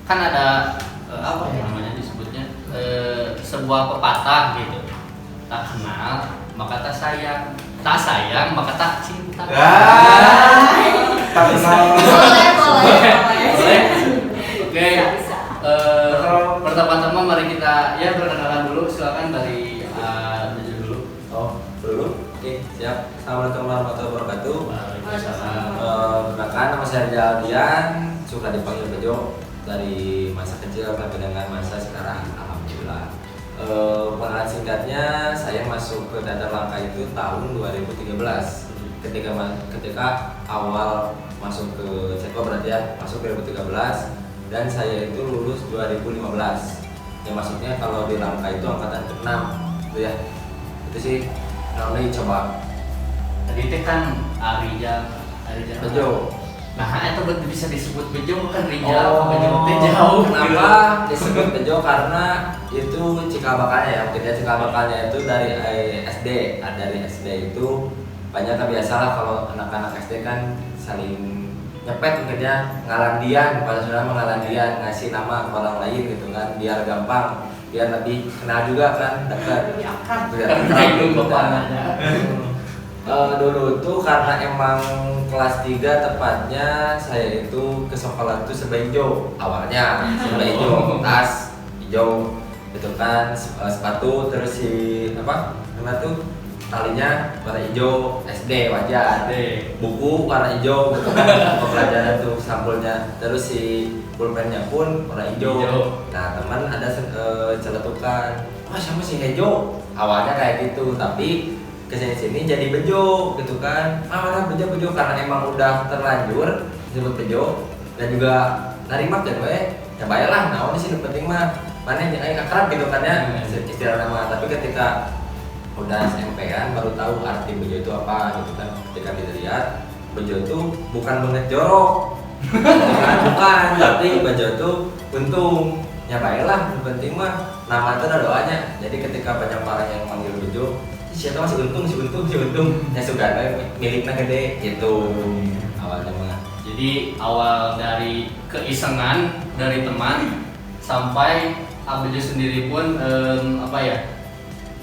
kan ada apa ya namanya disebutnya sebuah pepatah gitu, tak kenal maka tak sayang, tak sayang maka tak cinta. Tak kenal. Boleh. Oke. Bisa. Pertama-tama mari kita ya perkenalan dulu, silakan dari Najul dulu. Oh, dulu. Oke, siap. Assalamualaikum warahmatullahi wabarakatuh. Waalaikumsalam. Perkenalkan, nama saya Rizal Dian, suka dipanggil Bejo. Dari masa kecil sampai dengan masa sekarang, alhamdulillah. Pengenalan singkatnya, saya masuk ke Teater Langka itu tahun 2013. Ketika awal masuk ke Ceko berarti ya, masuk 2013 dan saya itu lulus 2015. Ya maksudnya kalau di Langka itu angkatan ke-6 gitu ya. Itu sih namanya coba. Tadi teh kan Rijal Bejo. Nah, itu bisa disebut Bejo bukan Rijal, Bejo teh jauh. Kenapa disebut Bejo? Karena itu cikal bakalnya ya. Maksudnya cikal bakalnya itu dari SD. Dari SD itu banyak biasalah kalau anak-anak SD kan saling nyepet mungkinnya ngalandian, pada saudara mengalandian ngasih nama ke orang lain gitu kan, biar gampang, biar lebih kenal juga kan, dekat. Lebih akrab. Biar Karena akrab itu gitu kan. bapaknya. Dulu tuh karena emang kelas 3 tepatnya saya itu ke sekolah tuh sebenjo awalnya, sebenjo, tas hijau itu kan, sepatu terus si apa namanya tuh talinya warna hijau, SD wajar, buku warna hijau gitu kan, pelajaran tuh sampulnya, terus si pulpennya pun warna hijau. Nah teman ada celetukan, sama si hijau awalnya kayak gitu, tapi kesini jadi Bejo gitu kan. Mana Bejo karena emang udah terlanjur disebut Bejo dan juga narima kan ya baiklah, nah ini sih penting mah mana yang akrab gitu kan ya istilah nama. Tapi ketika udah SMP-an baru tahu arti Bejo itu apa gitu kan. Ketika dilihat Bejo itu bukan banget jorok bukan, tapi Bejo itu untung ya baiklah, yang penting mah nama itu ada doanya. Jadi ketika banyak orang yang manggil Bejo, siapa masih untung ya suka miliknya gede gitu awalnya mah. Jadi awal dari keisengan dari teman sampai Bejo sendiri pun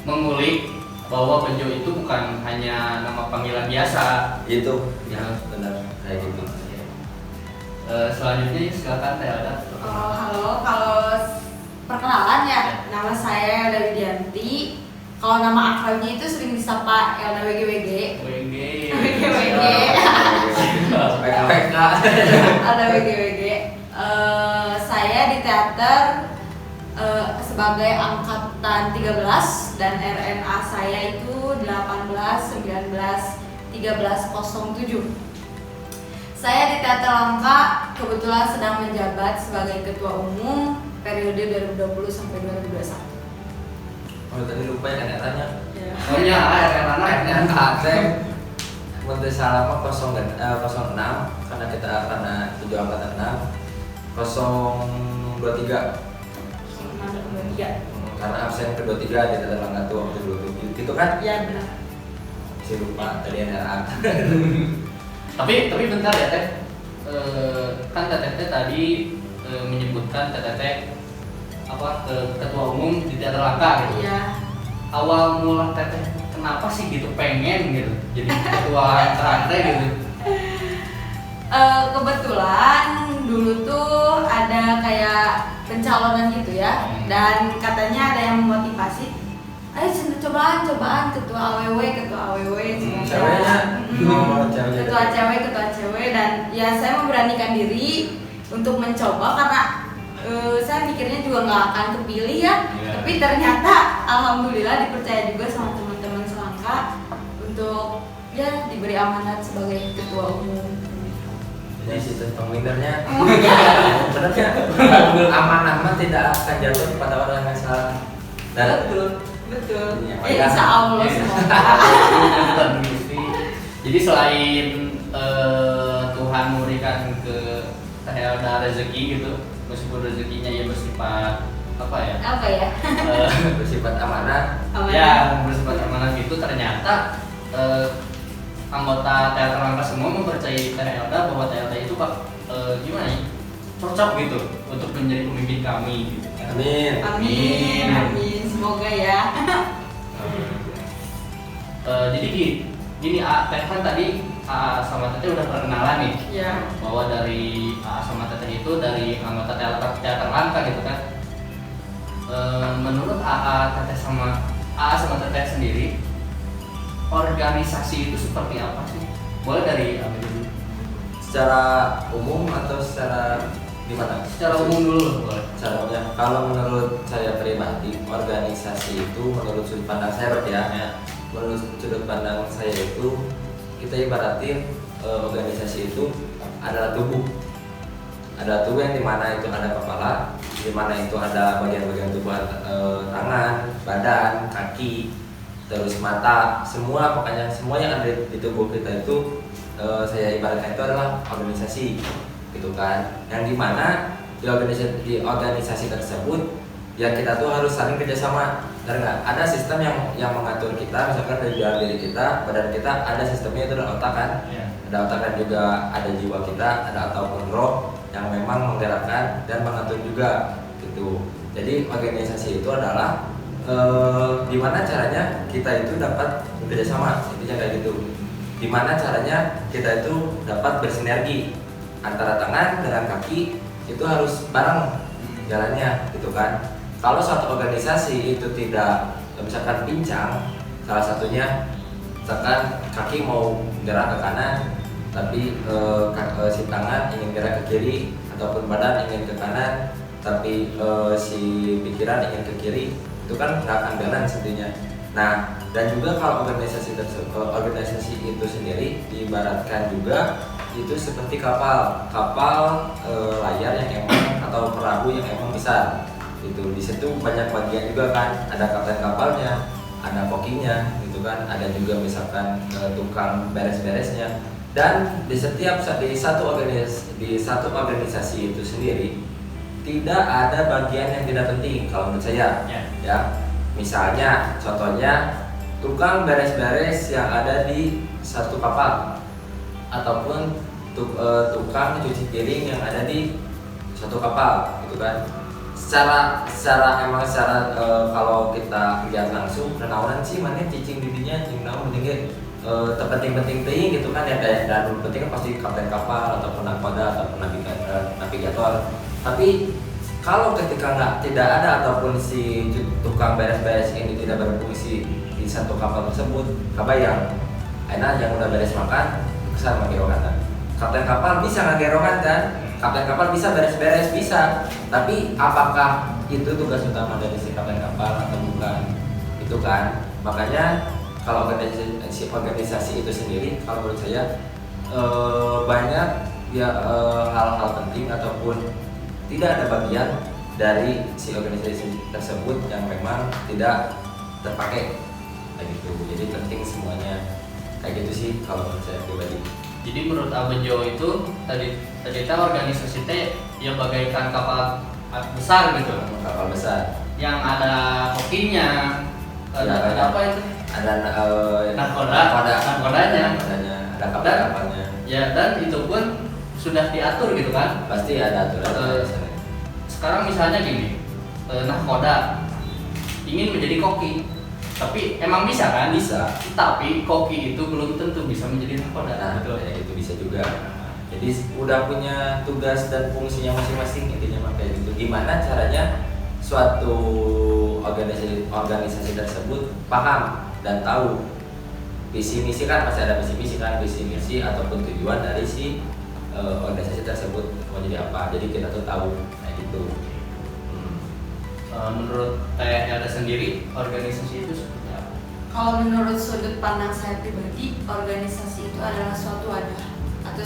mengulik bahwa Bejo itu bukan hanya nama panggilan biasa. Itu ya benar kayak gitu. Selanjutnya silakan Teh Alda. Halo, kalau perkenalan ya, nama saya Elda Widianti. Kalau nama akrabnya itu sering disapa Elda WGWG. WGWG. Elda WGWG. Saya di teater sebagai angkatan 13 dan RNA saya itu 18191307. Saya di Teater Langka kebetulan sedang menjabat sebagai ketua umum periode 2020 sampai 2021. Oh tadi lupa ya katanya. Oh iya, RNA. Menteri salah mah 06 karena tujuh angkatan 6 023 karena absen ke-23 di Teater Langka tuh waktu 27 gitu kan? Iya benar. Si lupa tadi NRA. Tapi bentar ya Teh. Kan Teteh tadi menyebutkan Teteh ketua umum di Teater Langka gitu. Iya. Awal mula Teteh kenapa sih gitu pengen gitu jadi ketua Langka gitu? Kebetulan dulu tuh ada kayak pencalonan gitu ya, dan katanya ada yang memotivasi, ayo cobaan ketua AWW Ceweknya? ketua cewek, dan ya saya memberanikan diri untuk mencoba karena saya mikirnya juga nggak akan kepilih ya, tapi ternyata alhamdulillah dipercaya juga sama teman-teman selangka untuk ya diberi amanat sebagai ketua umum. Jadi sistem pemimpinnya benernya amanah tidak akan jatuh kepada orang yang salah. Betul. Ya, Insya Allah semoga. Jadi selain Tuhan memberikan ke Teh Elda rezeki gitu, meskipun rezekinya ya bersifat apa ya? bersifat amanah. Ya, bersifat amanah itu ternyata anggota Teater Langka semua mempercayai Teh Elda bahwa Teh Elda itu gimana ya? Cocok gitu untuk menjadi pemimpin kami gitu kan. Amin. Amin, amin. Semoga ya. Jadi gini, Teh kan tadi AA sama Teteh udah perkenalan nih, Ya. bahwa dari AA sama Teteh itu dari anggota teater Langka gitu kan. Menurut AA sama Teteh sendiri, organisasi itu seperti apa sih? Boleh dari Abi dulu. Secara umum atau secara gimana? Secara umum dulu boleh. Secara umumnya, kalau menurut saya pribadi, organisasi itu menurut sudut pandang saya berarti ya. Menurut sudut pandang saya itu, kita ibaratin organisasi itu adalah tubuh. Ada tubuh yang dimana itu ada kepala, dimana itu ada bagian-bagian tubuh, tangan, badan, kaki, terus mata, semua pokoknya semua yang ada di tubuh kita itu saya ibaratkan itu adalah organisasi, gitu kan. Yang dimana di organisasi tersebut ya kita tuh harus saling kerjasama. Benar nggak? Ada sistem yang mengatur kita, misalkan dari dalam diri kita, badan kita ada sistemnya, itu adalah otak kan. Ada otak dan juga ada jiwa kita, ada ataupun roh yang memang menggerakkan dan mengatur juga gitu. Jadi organisasi itu adalah gimana caranya kita itu dapat bekerja sama, intinya kayak gitu. Gimana caranya kita itu dapat bersinergi antara tangan dengan kaki, itu harus bareng jalannya gitu kan. Kalau suatu organisasi itu tidak misalkan pincang, salah satunya misalkan kaki mau gerak ke kanan tapi si tangan ingin gerak ke kiri, ataupun badan ingin ke kanan tapi si pikiran ingin ke kiri, itu kan nggak akan balance intinya. Nah, dan juga kalau organisasi itu sendiri diibaratkan juga itu seperti kapal layar yang emang atau perahu yang emang besar gitu. Di situ banyak bagian juga kan, ada kapten kapalnya, ada kokinya gitu kan, ada juga misalkan tukang beres-beresnya. Dan di satu organisasi itu sendiri tidak ada bagian yang tidak penting kalau menurut saya. Ya, misalnya contohnya tukang beres-beres yang ada di satu kapal, ataupun tukang cuci piring yang ada di satu kapal gitu kan. Secara kalau kita lihat langsung, kenalan sih mana cicing didinya, cing naon pentingnya terpenting-penting ting gitu kan ya, kayak dan penting kan pasti kapten kapal ataupun nakoda ataupun navigator. Tapi kalau ketika tidak ada ataupun si tukang beres-beres ini tidak berfungsi di satu kapal tersebut, kabayang enak yang udah beres makan kesal ngagerokan kan. Kapten kapal bisa ngagerokan kan, kapten kapal bisa beres-beres bisa, tapi apakah itu tugas utama dari si kapten kapal atau bukan? Itu kan, makanya kalau organisasi itu sendiri, kalau menurut saya banyak ya hal-hal penting ataupun tidak ada bagian dari si organisasi tersebut yang memang tidak terpakai kayak gitu. Jadi penting semuanya kayak gitu sih kalau menurut saya pribadi. Jadi menurut Abejo itu tadi organisasi teh yang bagaikan kapal besar gitu. Kapal besar yang ada kokinya, ada apa itu? Ada nakodanya, ada kapal-kapalnya. Ya, dan itu pun sudah diatur gitu kan? Pasti ada aturan. Sekarang misalnya gini, nakoda ingin menjadi koki, tapi emang bisa kan? Bisa. Tapi koki itu belum tentu bisa menjadi nakoda. Nah, gitu. ya, itu bisa juga. Jadi udah punya tugas dan fungsinya masing-masing, intinya kayak gitu. Gimana caranya suatu organisasi tersebut paham dan tahu visi misi kan, pasti ada visi misi ataupun tujuan dari si organisasi tersebut mau jadi apa. Jadi kita tuh tahu kayak gitu. Menurut Teh Elda sendiri, organisasi itu seperti apa? Kalau menurut sudut pandang saya pribadi, organisasi itu adalah suatu wadah atau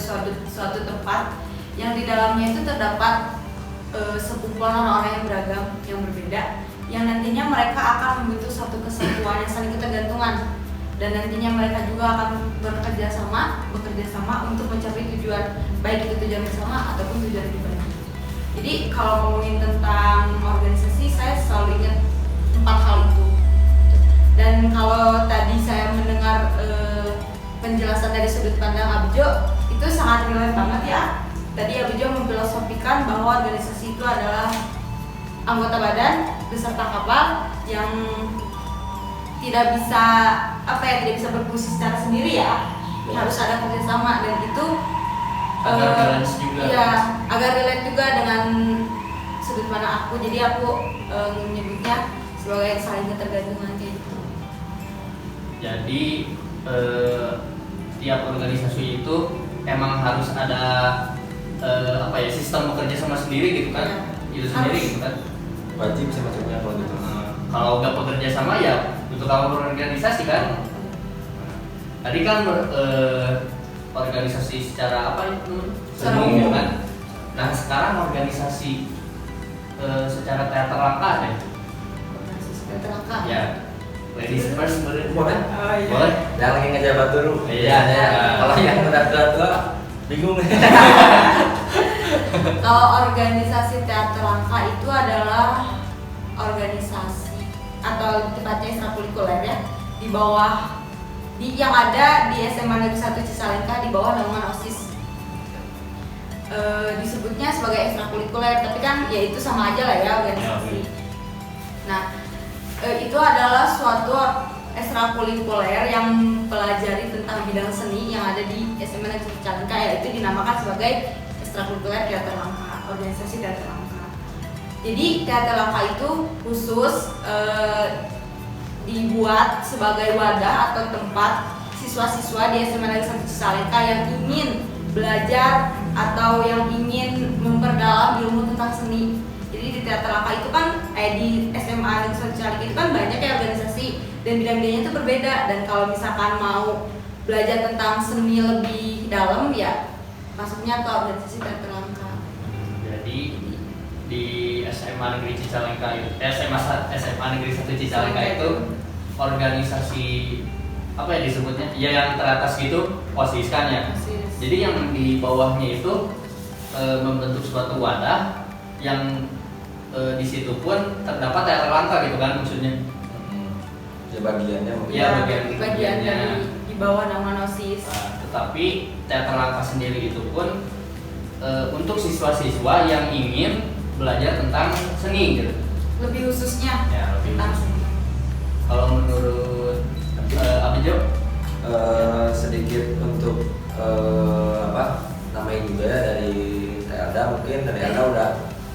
suatu tempat yang di dalamnya itu terdapat sekumpulan orang yang beragam, yang berbeda, yang nantinya mereka akan membentuk satu kesatuan yang saling ketergantungan, dan nantinya mereka juga akan bekerja sama untuk mencapai tujuan, baik itu tujuan bersama ataupun tujuan pribadi. Jadi kalau ngomongin tentang organisasi, saya selalu ingat 4 hal itu. Dan kalau tadi saya mendengar penjelasan dari sudut pandang Abjo, itu sangat relate banget ya. tadi Abijo memfilosofikan bahwa organisasi itu adalah anggota badan beserta kapal yang tidak bisa tidak bisa berfungsi secara sendiri ya, harus ada kerjasama, dan itu agar balance juga. ya agar relate juga dengan sudut pandang aku, jadi aku menyebutnya sebagai saling ketergantungan kayak gitu. Jadi tiap organisasi itu emang harus ada sistem bekerja sama sendiri gitu kan, itu sendiri Harus. gitu kan. Wajib semacamnya kalau gitu. Kalau nggak bekerja sama ya untuk kamu berorganisasi kan. Tadi kan organisasi secara itu Secara seni umum. gitu kan. Nah sekarang organisasi secara teater langka deh. Organisasi teater langka. Ya, ladies first boleh? Boleh? Boleh. Yang lagi ngejabat dulu. Iya. Biasanya. Kalau yang udah tua bingung. Kalau organisasi teater langka itu adalah organisasi atau tepatnya ekstrakurikuler ya, di bawah yang ada di SMA Negeri 1 Cicalengka di bawah naungan OSIS. Disebutnya sebagai ekstrakurikuler, tapi kan ya itu sama aja lah ya organisasi. Nah, itu adalah suatu ekstrakurikuler yang pelajari tentang bidang seni yang ada di SMA Negeri Cicalengka, yaitu dinamakan sebagai ekstrakurikuler teater langka, organisasi teater langka. Jadi teater langka itu khusus dibuat sebagai wadah atau tempat siswa-siswa di SMA Negeri 1 Cicalengka yang ingin belajar atau yang ingin memperdalam ilmu tentang seni. Jadi di teater langka itu kan di SMA Negeri 1 Cicalengka itu kan banyak ya organisasi dan bidang-bidangnya itu berbeda, dan kalau misalkan mau belajar tentang seni lebih dalam ya masuknya ke organisasi teater langka. Jadi di SMA Negeri Cicalengka itu SMA Negeri 1 Cicalengka itu organisasi apa ya disebutnya? Ya yang teratas gitu OSIS kan ya. OSIS. Jadi yang di bawahnya itu membentuk suatu wadah yang di situ pun terdapat teater langka gitu kan maksudnya. Ya bagiannya mungkin. Ya, bagian dari di bawah nama OSIS. Tetapi teater langka sendiri itu pun untuk siswa-siswa yang ingin belajar tentang seni gitu. Lebih khususnya Ya, lebih tentang khusus. seni. Kalau menurut Abijo, Sedikit untuk namanya juga ya dari Telda, mungkin dari Telda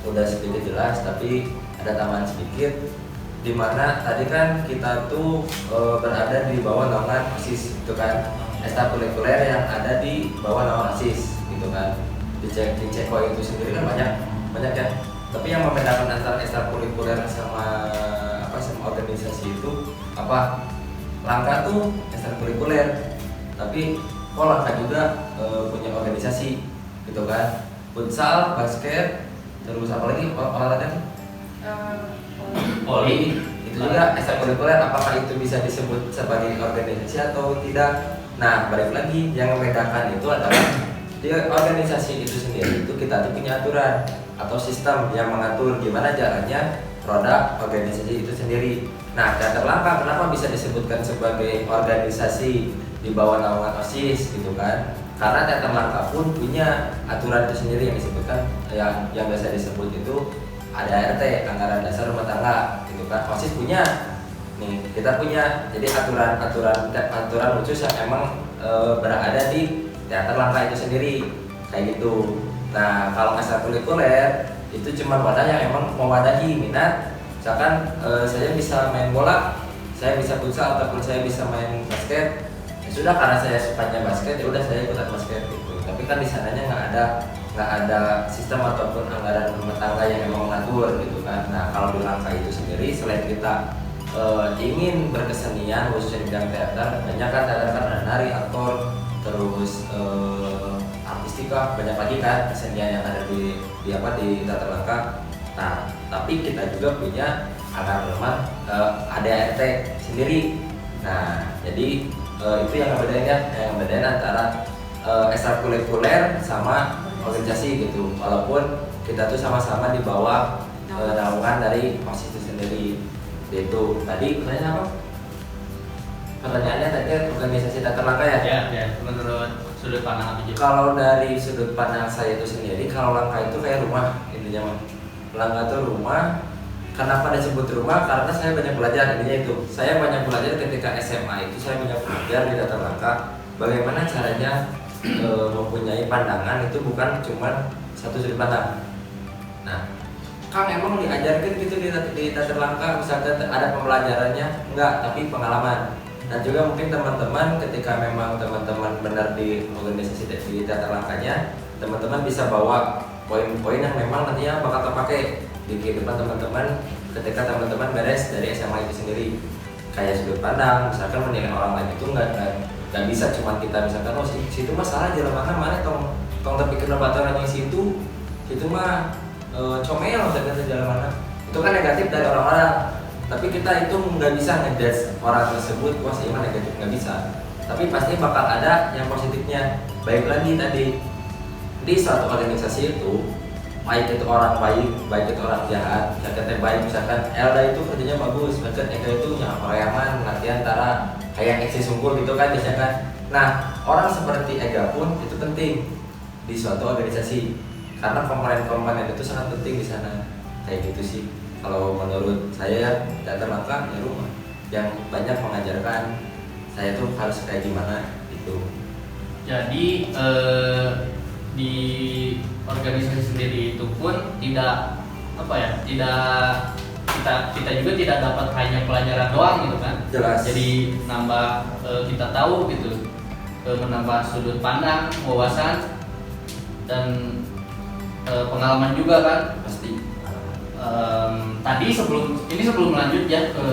udah sedikit jelas, tapi ada tambahan sedikit di mana tadi kan kita tuh berada di bawah naungan OSIS gitu kan, ekstrakurikuler yang ada di bawah naungan OSIS gitu kan. Di Ceko itu sendiri kan banyak ya, tapi yang membedakan antara ekstrakurikuler sama organisasi itu langka tuh ekstrakurikuler, tapi langka juga punya organisasi gitu kan, futsal, basket, terus apa lagi olahraga Poli itu juga ekstrakurikuler. Apakah itu bisa disebut sebagai organisasi atau tidak? Nah, balik lagi yang membedakan itu adalah di organisasi itu sendiri itu kita tuh punya aturan atau sistem yang mengatur gimana jalannya produk organisasi itu sendiri. Nah, teater langka kenapa bisa disebutkan sebagai organisasi di bawah naungan OSIS gitu kan? Karena teater langka pun punya aturan itu sendiri yang disebutkan yang biasa disebut itu ada ART, anggaran dasar rumah tangga gitu kan. OSIS punya, nih kita punya. Jadi aturan khusus yang emang berada di teater langka itu sendiri kayak gitu. Nah, kalau ekstrakurikuler itu cuma wadah yang emang mewadahi minat. Misalkan saya bisa main bola, saya bisa futsal, ataupun saya bisa main basket. Ya sudah, karena saya sukanya basket, ya udah saya ikutan basket gitu. Tapi kan di sananya nggak ada sistem ataupun anggaran rumah tangga yang emang mengatur gitu kan. Nah, kalau di langka itu sendiri, selain kita ingin berkesenian khususnya di bidang teater, banyak kan teater karena nari, aktor, terus artistika, banyak lagi kan kesenian yang ada di teater langka. Nah, tapi kita juga punya anggaran rumah ADART sendiri. Nah, jadi itu yang bedain antara ekstrakurikuler sama organisasi gitu. Walaupun kita tuh sama-sama di bawah naungan dari OSIS itu sendiri. Itu tadi pertanyaannya apa? Pertanyaannya tadi organisasi teater langka ya? Ya, menurut sudut pandang apa juga? Kalau dari sudut pandang saya itu sendiri, kalau Langkah itu kayak rumah intinya mah. Langkah itu rumah. Kenapa disebut rumah? Karena saya banyak belajar intinya itu. Saya banyak belajar ketika SMA itu saya banyak belajar di Datar Langkah bagaimana caranya mempunyai pandangan itu bukan cuma satu sudut pandang. Nah, Kang emang diajarkan gitu di Datar Langkah misalkan ada pembelajarannya? Enggak, tapi pengalaman. Dan juga mungkin teman-teman ketika memang teman-teman benar di organisasi di Datar Langkahnya, teman-teman bisa bawa poin-poin yang memang nantinya bakal terpakai di kehidupan teman-teman ketika teman-teman beres dari SMA itu sendiri. Kayak sudut pandang, misalkan menilai orang lain itu nggak bisa cuma kita misalkan oh situ mah salah jalan mana tong terpikir baturan yang situ mah comel misalkan jalan mana itu kan negatif dari orang-orang. Tapi kita itu nggak bisa ngejudge orang tersebut wah sih mah negatif, nggak bisa. Tapi pasti bakal ada yang positifnya. Baik lagi tadi di suatu organisasi itu baik itu orang baik itu orang jahat. Misalkan baik misalkan Elda itu kerjanya bagus, misalkan Eka itu nyakoreaman latihan antara kayak eksi sungkul gitu kan misalkan. Nah orang seperti Ega pun itu penting di suatu organisasi karena komponen-komponen itu sangat penting di sana. Kayak gitu sih. Kalau menurut saya Datar Langkah ya rumah yang banyak mengajarkan saya tuh harus kayak gimana gitu. Jadi di organisasi sendiri itu pun tidak kita juga tidak dapat hanya pelajaran doang gitu kan. Jelas. Jadi nambah kita tahu gitu, menambah sudut pandang, wawasan dan pengalaman juga kan. Pasti. Tadi sebelum lanjut ya ke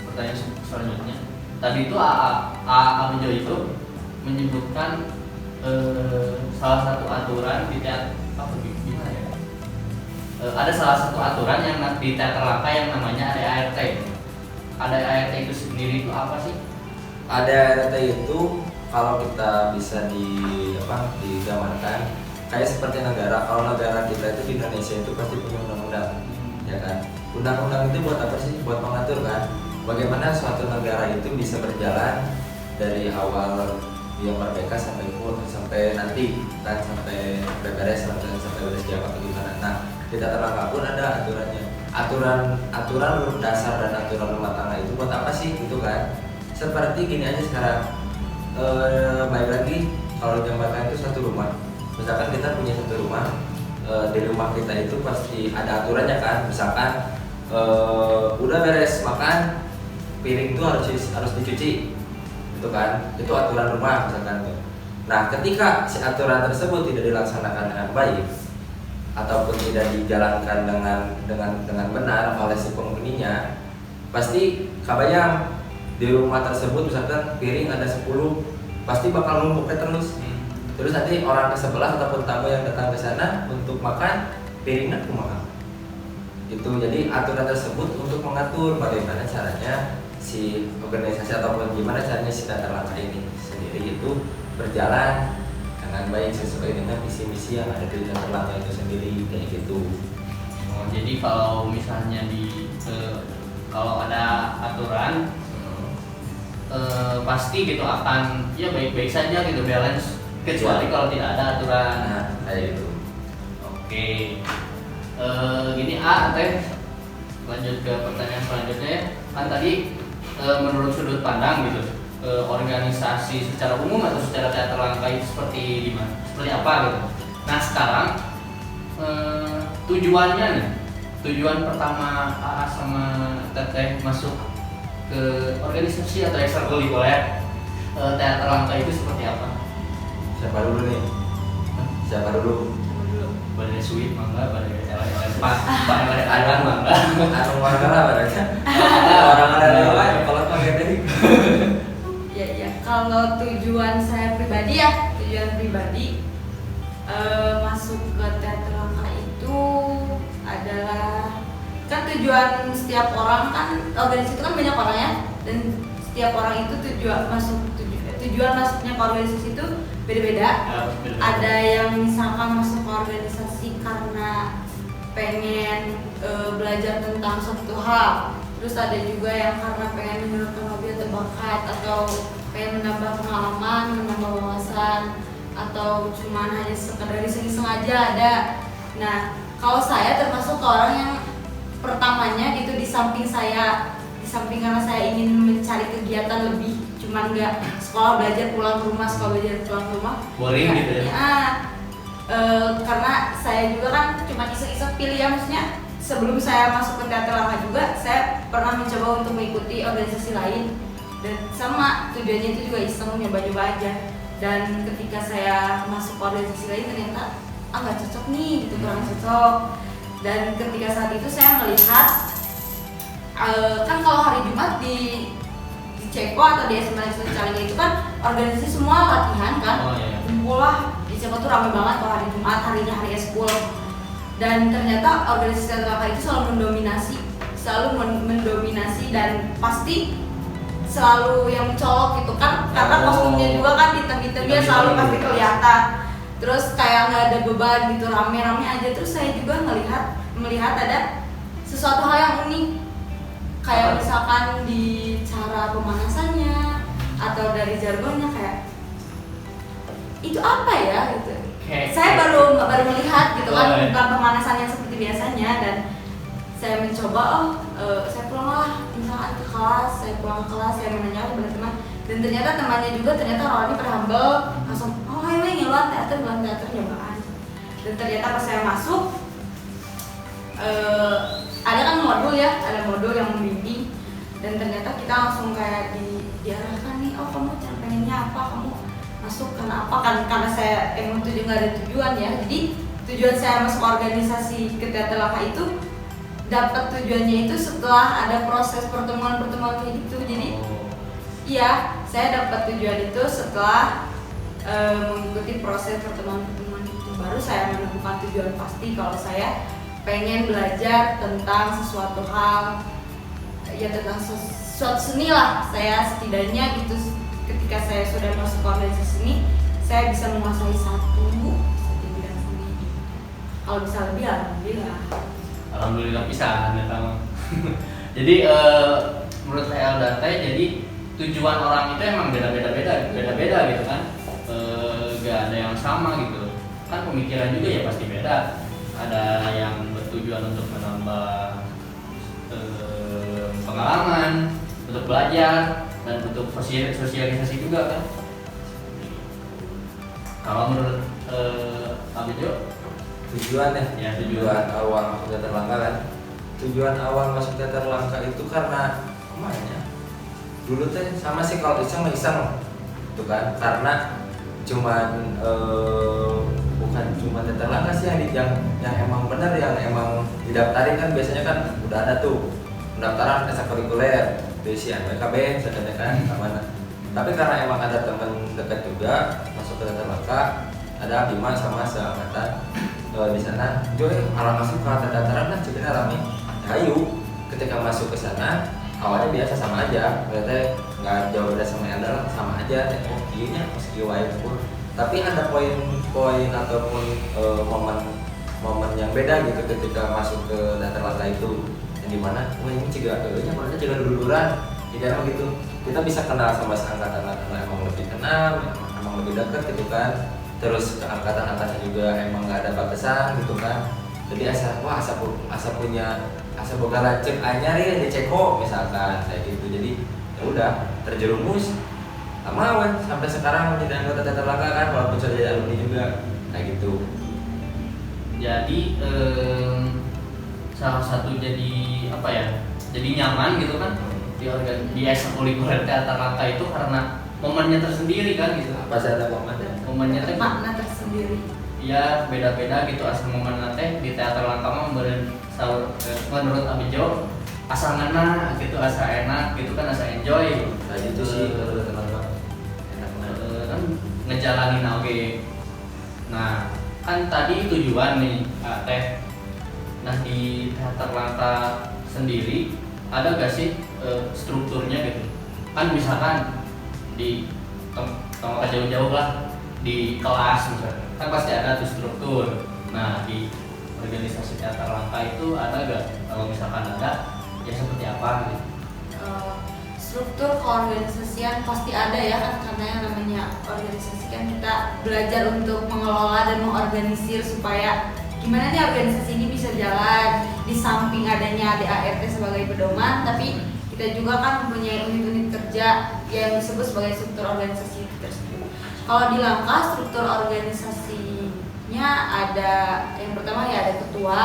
pertanyaan selanjutnya. Tadi itu Abejo itu menyebutkan salah satu aturan di teater gimana ya? Ada salah satu aturan yang di Teater Langkah yang namanya ADART. ADART itu sendiri itu apa sih? ADART itu kalau kita bisa digambarkan kayak seperti negara. Kalau negara kita itu di Indonesia itu pasti punya undang-undang, ya kan? Undang-undang itu buat apa sih? Buat mengatur kan? Bagaimana suatu negara itu bisa berjalan dari awal dia merdeka sampai nanti kan sampai beres sampai beres jam atau gimana. Nah di Datar Langkah pun ada aturannya. Aturan dasar dan aturan rumah tangga itu buat apa sih gitu kan? Seperti gini aja sekarang. Baik lagi kalau digambarkan itu satu rumah. Misalkan kita punya satu rumah, di rumah kita itu pasti ada aturannya kan. Misalkan udah beres makan, piring itu harus dicuci, itu kan. Itu aturan rumah misalkan. Nah, ketika si aturan tersebut tidak dilaksanakan dengan baik ataupun tidak dijalankan dengan benar oleh si penghuninya, pasti kabayang di rumah tersebut misalkan piring ada 10, pasti bakal numpuk terus. Terus nanti orang ke sebelah ataupun tamu yang datang ke sana untuk makan piringnya kumaha. Itu jadi aturan tersebut untuk mengatur bagaimana caranya si organisasi ataupun gimana caranya si Datar Langkah ini sendiri itu berjalan dengan baik sesuai dengan visi-misi yang ada di Datar Langkah itu sendiri kayak gitu. Oh, jadi kalau misalnya kalau ada aturan pasti gitu akan ya baik-baik saja gitu, balance, kecuali kalau tidak ada aturan. Nah, kayak gitu. Oke. Gini lanjut ke pertanyaan selanjutnya ya. Kan tadi menurut sudut pandang gitu, organisasi secara umum atau secara Teater Langkah itu seperti gimana? Seperti apa gitu. Nah sekarang tujuannya nih, tujuan pertama AA sama Teteh masuk ke organisasi atau ekstrakurikuler Teater Langkah itu seperti apa? Siapa dulu nih? Siapa dulu? Badai sweet mangga, badai adan mangga. Anu warga lah mereka. Orang ada lain kalau pakai deh. Ya. Kalau tujuan saya pribadi masuk ke Teater Langkah itu adalah kan tujuan setiap orang kan, organisasi itu kan banyak orang ya, dan setiap orang itu tujuan masuknya ke organisasi itu beda-beda. Ada yang misalkan masuk ke organisasi karena pengen belajar tentang suatu hal, terus ada juga yang karena pengen menurunkan hobi atau bakat, atau pengen menambah pengalaman, menambah wawasan. atau cuman hanya sekedar iseng-iseng aja ada. Nah, kalau saya termasuk orang yang pertamanya itu di samping karena saya ingin mencari kegiatan lebih, cuman nggak sekolah belajar pulang ke rumah, sekolah belajar pulang ke rumah. Boring gitu ya? Karena saya juga kan cuma iseng-iseng pilih ya, maksudnya sebelum saya masuk ke teater langka juga saya pernah mencoba untuk mengikuti organisasi lain dan sama tujuannya itu juga iseng nyoba-nyoba aja. Dan ketika saya masuk ke organisasi lain ternyata nggak cocok nih gitu, kurang cocok. Dan ketika saat itu saya melihat kan kalau hari Jumat di Ceko atau di SMA Negeri Cicalengka itu kan organisasi semua latihan kan, kumpul lah di Ceko tuh ramai banget kalau hari Jumat, harinya hari eskul. Dan ternyata organisasi teater langka itu selalu mendominasi dan pasti selalu yang mencolok gitu kan, karena kostumnya juga kan hitam-hitamnya selalu pasti kelihatan. Terus kayak nggak ada beban gitu, rame-rame aja. Terus saya juga melihat ada sesuatu hal yang unik, kayak misalkan di cara pemanasannya atau dari jargonnya, kayak itu apa ya gitu. Saya baru melihat gitu kan, bukan pemanasan yang seperti biasanya. Dan saya mencoba, saya pulang ke kelas, saya menanya ke teman-teman, dan ternyata temannya juga orangnya pada humble, langsung ayo ngeluar teater nyobaan. Dan ternyata pas saya masuk, ada kan modul yang membimbing, dan ternyata kita langsung kayak diarahkan nih, kamu pengennya apa, kamu masuk karena apa, karena saya emang nggak ada tujuan ya. Jadi tujuan saya masuk organisasi ke teater langka itu dapat tujuannya itu setelah ada proses pertemuan kayak gitu. Jadi iya, saya dapat tujuan itu setelah mengikuti proses pertemuan itu, baru saya menemukan tujuan pasti kalau saya pengen belajar tentang sesuatu hal ya, tentang sesuatu seni lah. Saya setidaknya gitu, ketika saya sudah masuk ke organisasi seni, saya bisa menguasai satu bidang seni. Kalau bisa lebih, alhamdulillah bisa tahu. Jadi menurut saya Dante, jadi tujuan orang itu emang beda-beda gitu kan, gak ada yang sama gitu kan. Pemikiran juga ya pasti beda. Ada yang bertujuan untuk menambah pengalaman, untuk belajar, dan untuk sosialisasi juga kan. Kalau menurut Abijo, tujuan awal masuk teater langka kan, tujuan awal masuk teater langka itu karena kemana? Dulu teh sama sih, kalau iseng itu kan, karena cuman bukan cuma teater langka sih yang emang benar, yang emang didaftarin kan. Biasanya kan udah ada tuh pendaftaran ekstrakurikuler, BSIan, WKB, misalnya kan mana. Tapi karena emang ada teman dekat juga masuk ke teater langka, ada Bima sama seangkatan di sana, Joy malah masuk ke teateran lah, ceritanya rame. Ayo, ketika masuk ke sana awalnya biasa sama aja, berarti nggak jauh beda sama yang dalam, sama aja. Kayaknya meski wae pun, tapi ada poin-poin ataupun momen yang beda gitu ketika masuk ke teater langka itu, yang dimana ini mereka juga duluran di dalam gitu. Kita bisa kenal sama seangkatan karena emang lebih kenal, emang lebih dekat gitu kan. Terus ke angkatan-angkatan juga emang nggak ada batasan gitu kan. Jadi asa boga lancip anyar ya di Ceko misalkan kayak gitu. Jadi ya udah terjerumus lama kan sampai sekarang jadi anggota teater langka kan, walaupun sudah jadi alumni juga kayak gitu. Jadi salah satu jadi apa ya? Jadi nyaman gitu kan di ekstrakurikuler teater langka itu karena momennya tersendiri kan gitu. Apa sih ada momennya makna tersendiri. Ya beda-beda gitu asal momen teh di teater langka mah menurut Abijo asa ngena gitu, asa enak gitu kan, asa enjoy. Nah itu sih kalau teater langka enak banget kan ngejalanin oke. Nah kan tadi tujuan nih teh. Nah di teater langka sendiri ada gak sih strukturnya gitu? Kan misalkan di kalau jauh-jauh lah di kelas misalnya, kan pasti ada tuh struktur. Nah di organisasi teater langka itu ada gak? Kalau misalkan ada, ya seperti apa gitu? struktur keorganisasian pasti ada ya kan, karena yang namanya organisasi kan kita belajar untuk mengelola dan mengorganisir supaya gimana nih organisasi ini bisa jalan. Di samping adanya ADART sebagai pedoman, tapi kita juga kan mempunyai unit-unit kerja yang disebut sebagai struktur organisasi tersebut. Kalau di Langkah, struktur organisasinya ada yang pertama ya ada ketua,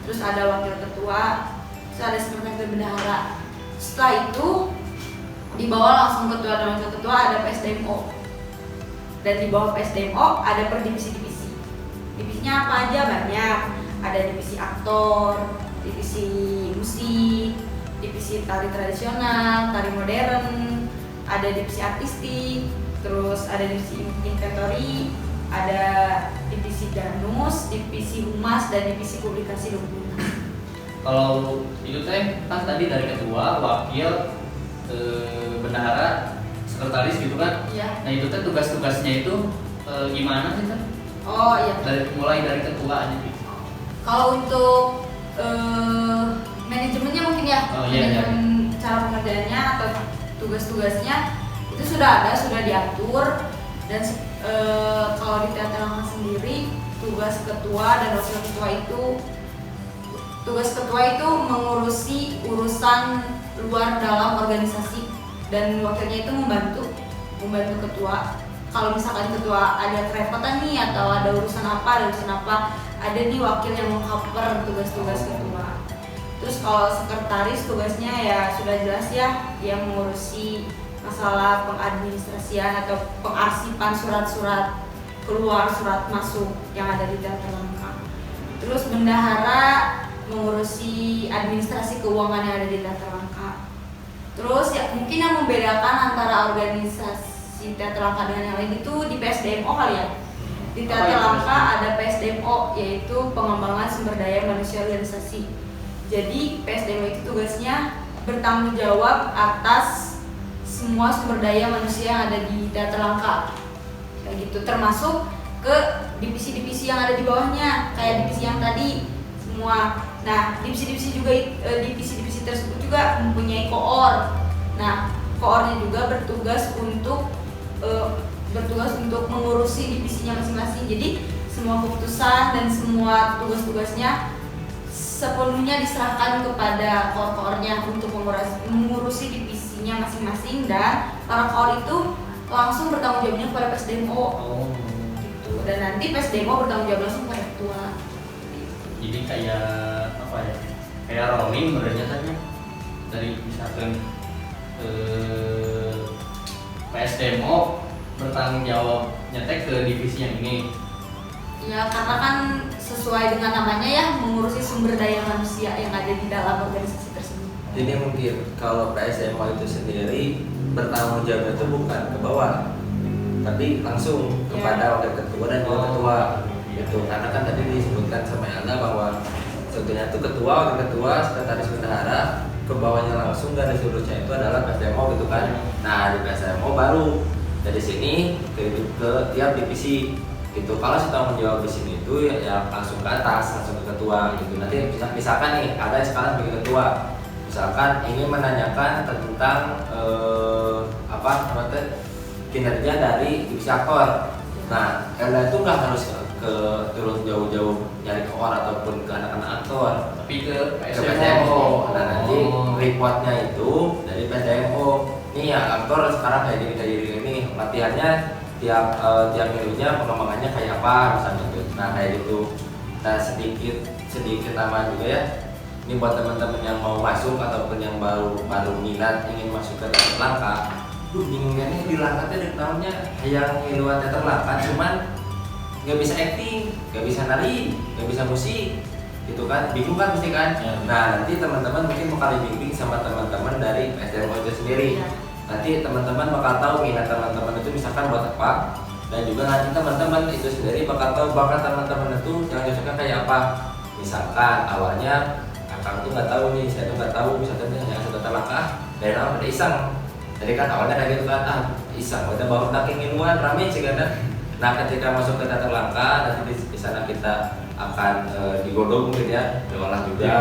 terus ada wakil ketua, terus ada sekretaris dan bendahara. Setelah itu di bawah langsung ketua dan wakil ketua ada PSDMO, dan di bawah PSDMO ada per divisi-divisi. Divisinya apa aja? Banyak. Ada divisi aktor, divisi musik, divisi tari tradisional, tari modern, ada divisi artistik, terus ada divisi inventory, ada divisi danus, divisi humas, dan divisi publikasi dokumen. Kalau itu teh kan tadi dari ketua, wakil, bendahara, sekretaris gitu kan. Iya. Nah itu teh tugas-tugasnya itu gimana sih kan? Oh iya. Mulai dari ketua aja gitu. Kalau untuk manajemennya mungkin ya, Oh, iya. manajemen cara pengerjaannya atau tugas-tugasnya itu sudah diatur. Dan kalau di teater Langkah sendiri, tugas ketua dan wakil ketua itu mengurusi urusan luar dalam organisasi, dan wakilnya itu membantu ketua. Kalau misalkan ketua ada kerepotan nih atau ada urusan apa, ada nih wakil yang meng-cover tugas-tugas ketua. Terus kalau sekretaris tugasnya ya sudah jelas ya, yang mengurusi masalah pengadministrasian atau pengarsipan surat-surat keluar, surat masuk yang ada di teater Langkah. Terus bendahara mengurusi administrasi keuangan yang ada di teater Langkah. Terus ya mungkin yang membedakan antara organisasi teater Langkah dengan yang lain itu di PSDMO kali ya. Di teater Langkah ada PSDMO, yaitu pengembangan sumber daya manusia organisasi. Jadi PSDMO itu tugasnya bertanggung jawab atas semua sumber daya manusia yang ada di teater Langkah, kayak gitu, termasuk ke divisi-divisi yang ada di bawahnya, kayak divisi yang tadi semua. Nah, divisi-divisi tersebut juga mempunyai koor. Nah, koornya juga bertugas untuk mengurusi divisinya masing-masing. Jadi semua keputusan dan semua tugas-tugasnya sepenuhnya diserahkan kepada koor-koornya untuk mengurusi divisinya masing-masing, dan para koor itu langsung bertanggung jawabnya kepada PSDMO. Gitu. Dan nanti PSDMO bertanggung jawab langsung kepada ketua. Jadi kayak apa ya? Kayak rolling sebenarnya tanya dari misalkan PSDMO bertanggung jawab nyetek ke divisi yang ini. Ya karena kan sesuai dengan namanya ya, mengurusi sumber daya manusia yang ada di dalam organisasi tersebut. Jadi mungkin kalau PSDMO itu sendiri bertanggung jawab itu bukan ke bawah, tapi langsung kepada wakil ketua dan juga ketua. Itu karena kan tadi disebutkan sama Elna bahwa sebetulnya itu ketua, wakil ketua, sekretaris bendahara, ke bawahnya langsung dari seluruhnya itu adalah PSDMO gitu kan. Nah di PSDMO baru dari sini ke tiap divisi gitu. Kalau si tanggung jawab di sini itu ya langsung ke atas, langsung ke ketua gitu. Nanti misalkan nih ada sekarang bagi ketua, misalkan ingin menanyakan tentang kinerja dari divisi aktor. Nah Elna itu nggak harus ke turun jauh-jauh nyari ke orang ataupun ke anak-anak aktor, Tapi ke PSDMO. Nah nanti reportnya itu dari PSDMO. Nih ya aktor sekarang kayak gini, latihannya tiap minggunya pengembangannya kayak apa misalnya gitu. Nah kayak gitu. Nah sedikit tambahan juga ya. Ini buat teman-teman yang mau masuk ataupun yang baru minat ingin masuk ke teater Langkah. Bingungnya nih di Langkah tuh namanya yang ngiluan teater Langkah, cuman nggak bisa acting, nggak bisa nari, nggak bisa musik, gitu kan? Bingung kan mesti kan? Ya. Nah nanti teman-teman mungkin bakal dibimbing sama teman-teman dari PSDMO itu sendiri. Ya. Nanti teman-teman bakal tahu minat teman-teman itu misalkan buat apa, dan juga nanti teman-teman itu sendiri bakal tahu bakat teman-teman itu yang cocoknya kayak apa. Misalkan awalnya akang tuh nggak tahu nih, saya tuh nggak tahu misalkan yang teater Langkah dari nama pada iseng. Jadi kan awalnya kayak gitu kan, iseng, udah baru naking ilmuwan rame sih kan. Nah ketika masuk ke teater Langkah, nanti di sana kita akan digodok mungkin ya, diolah juga.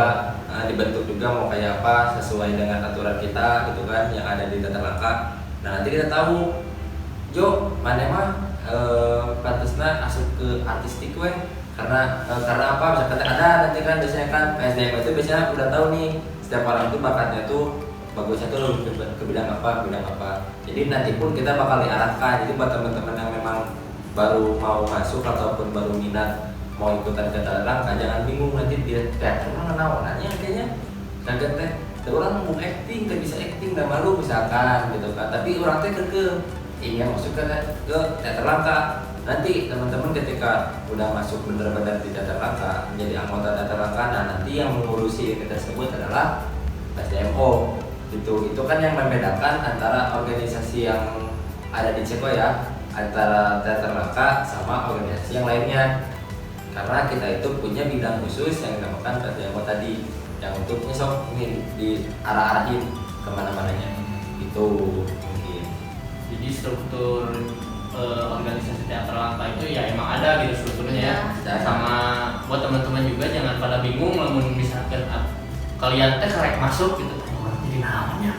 dibentuk juga mau kayak apa sesuai dengan aturan kita gitu kan yang ada di tata langkah. Nah nanti kita tahu Jo mana mah pantasnya asup ke artistik weh karena apa misalkan ada nanti kan biasanya kan PSDM itu biasanya udah tahu nih setiap orang tuh bakatnya tuh bagusnya tuh ke bidang apa jadi nanti pun kita bakal diarahkan. Jadi buat teman-teman yang memang baru mau masuk ataupun baru minat mau ikutan ke tata langkah jangan bingung nanti dia teater mana nawanannya kayaknya kaget teh orang mau acting kan bisa acting dan malu misalkan gitu kan tapi orang teh ingin masuk ke teater langkah. Nanti teman-teman ketika udah masuk benar-benar di teater langkah menjadi anggota teater langkah, nah nanti yang mengurusi unit tersebut adalah SDMO gitu. Itu kan yang membedakan antara organisasi yang ada di Ceko ya, antara teater langkah sama organisasi yang lainnya. Karena kita itu punya bidang khusus yang dinamakan SDMO tadi, yang untuk nyesok ini diarah-arahin kemana-mananya itu mungkin. Jadi struktur organisasi teater langkah itu ya emang ada gitu strukturnya ya. Sama buat teman-teman juga jangan pada bingung namun misalkan kalian teh karek masuk gitu jadi namanya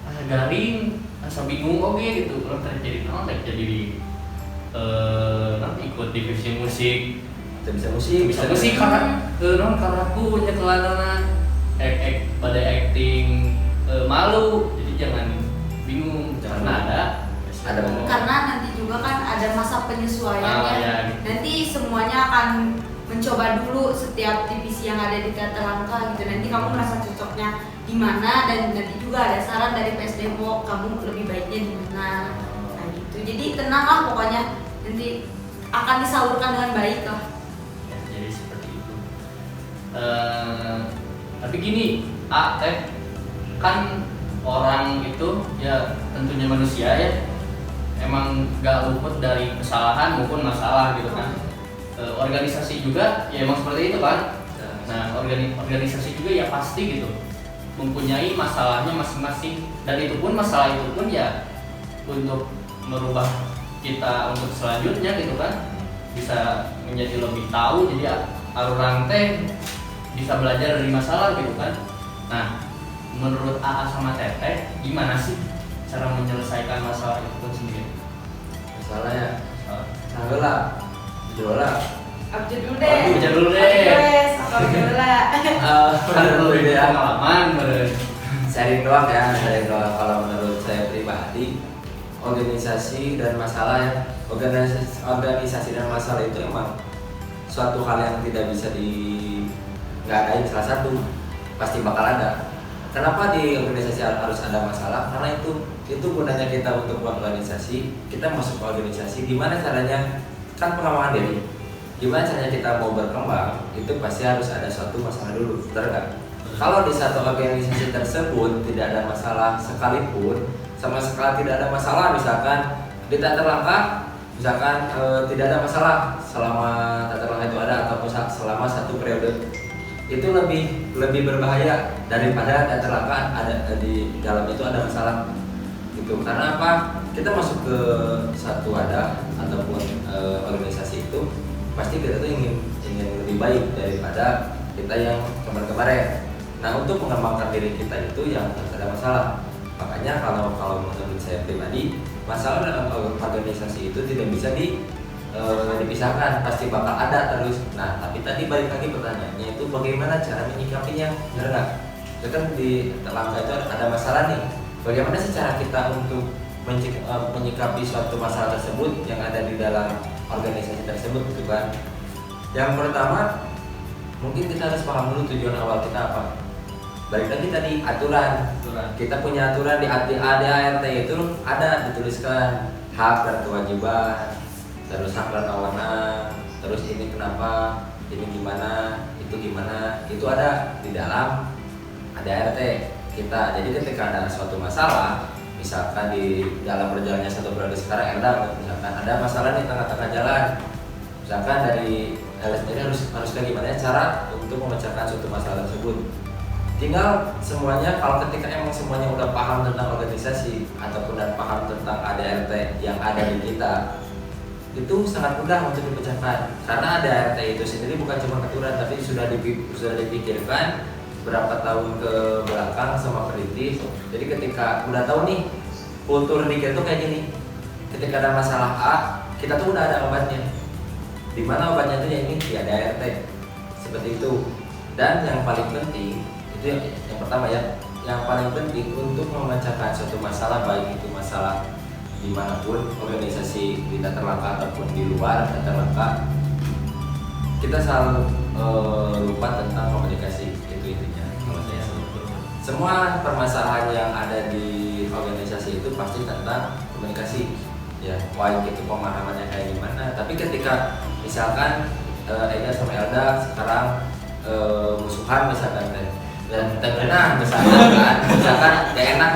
asa garing asa bingung oke gitu orang teh jadi naon teh jadi di nanti ikut divisi musik bisa musik karena karena aku punya kelana pada acting malu jadi jangan bingung karena ada karena nanti juga kan ada masa penyesuaian ya. Ya. Nanti semuanya akan mencoba dulu setiap divisi yang ada di teater langkah gitu. Nanti kamu merasa cocoknya di mana dan nanti juga ada saran dari PSDMO kamu lebih baiknya di mana. Nah gitu. Jadi tenanglah pokoknya nanti akan disalurkan dengan baik lah. Ya, jadi seperti itu. Tapi gini, kan orang itu ya tentunya manusia ya. Emang gak luput dari kesalahan maupun masalah gitu kan. Organisasi juga ya emang seperti itu kan. Nah organisasi juga ya pasti gitu mempunyai masalahnya masing-masing dan itu pun masalah itu pun ya untuk merubah kita untuk selanjutnya gitu kan bisa menjadi lebih tahu jadi orang teh bisa belajar dari masalah gitu kan. Nah menurut AA sama Teteh gimana sih cara menyelesaikan masalah itu pun sendiri? Masalahnya Alhamdulillah Abjad dulu Alhamdulillah pengalaman sharing doang kalau menurut saya pribadi organisasi dan masalah ya organisasi dan masalah itu emang suatu hal yang tidak bisa nggak adain salah satu pasti bakal ada. Kenapa di organisasi harus ada masalah? Karena itu gunanya kita untuk organisasi. Kita masuk ke organisasi, gimana caranya? Kan pengembangan diri. Gimana caranya kita mau berkembang? Itu pasti harus ada suatu masalah dulu, benar nggak? Kalau di satu organisasi tersebut tidak ada masalah sekalipun, sama sekali tidak ada masalah, misalkan di teater langkah, misalkan tidak ada masalah selama teater langkah itu ada atau selama satu periode. Itu lebih berbahaya daripada teater langkah ada di dalam itu ada masalah gitu. Karena apa? Kita masuk ke satu wadah ataupun organisasi itu pasti kita tuh ingin lebih baik daripada kita yang kemarin. Nah untuk mengembangkan diri kita itu yang harus ada masalah. Makanya kalau menurut saya pribadi masalah dalam organisasi itu tidak bisa dipisahkan, pasti bakal ada terus. Nah, tapi tadi balik lagi pertanyaannya itu bagaimana cara menyikapinya, benar nggak? Itu kan di langkah itu ada masalah nih. Bagaimana sih cara kita untuk menyikapi suatu masalah tersebut yang ada di dalam organisasi tersebut, gitu kan? Yang pertama, mungkin kita harus paham dulu tujuan awal kita apa. Balik lagi tadi aturan. Kita punya aturan di ADART itu ada dituliskan hak dan kewajiban. Terus hak dan wewenang, terus ini kenapa, ini gimana, itu ada di dalam ADART kita. Jadi ketika ada suatu masalah, misalkan di dalam berjalannya satu periode sekarang misalkan ada masalah di tengah-tengah jalan, misalkan dari LSD harus kayak gimana cara untuk memecahkan suatu masalah tersebut. Tinggal semuanya kalau ketika emang semuanya udah paham tentang organisasi ataupun dan paham tentang ADART yang ada di kita, itu sangat mudah untuk dipecahkan karena ADART itu sendiri bukan cuma aturan tapi sudah dipikirkan berapa tahun ke belakang sama peneliti. Jadi ketika udah tahu nih kultur di kita tuh kayak gini, ketika ada masalah A, kita tuh udah ada obatnya. Di mana obatnya itu ya ini di ADART seperti itu. Dan yang paling penting itu yang pertama ya, yang paling penting untuk memecahkan suatu masalah, baik itu masalah dimanapun organisasi di Datar Langka ataupun di luar Datar Langka, kita selalu lupa tentang komunikasi. Itu intinya kalau saya. Semua permasalahan yang ada di organisasi itu pasti tentang komunikasi ya, baik itu pemahamannya kayak gimana. Tapi ketika misalkan Ega sama Elda sekarang musuhan misalkan dan terkena misalkan gak enak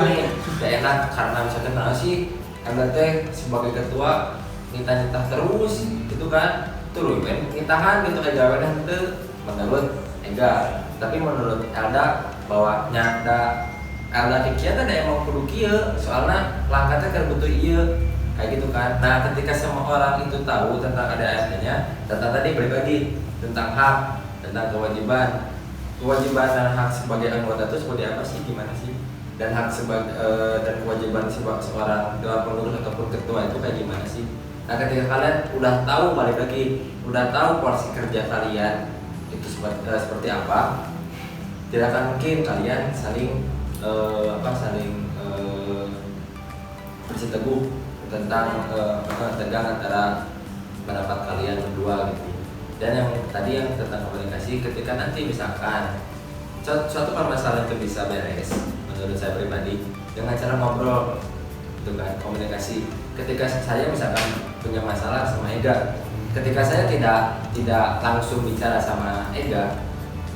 karena misalkan sih Elda teh sebagai ketua nitah terus gitu kan, terus kan nitahan gitu Ega itu menurut Ega. Tapi menurut Elda bahwa nyata Elda kieu teh emang kudu kieu, soalnya langkah teh butuh ieu kayak gitu kan. Nah, ketika semua orang itu tahu tentang ADART-nya, tentang tadi balik lagi tentang hak, tentang kewajiban dan hak sebagai anggota itu seperti apa sih, gimana sih, dan hak sebagai dan kewajiban seorang dewan pengurus ataupun ketua itu kayak gimana sih. Nah, ketika kalian udah tahu, balik lagi udah tahu porsi kerja kalian itu seperti apa, tidak akan mungkin kalian saling bersiteguh tentang tegang antara pendapat kalian berdua gitu. Dan yang tadi yang tentang komunikasi, ketika nanti misalkan suatu permasalahan itu bisa beres, menurut saya pribadi dengan cara ngobrol, itu kan komunikasi. Ketika saya misalkan punya masalah sama Ega, ketika saya tidak langsung bicara sama Ega,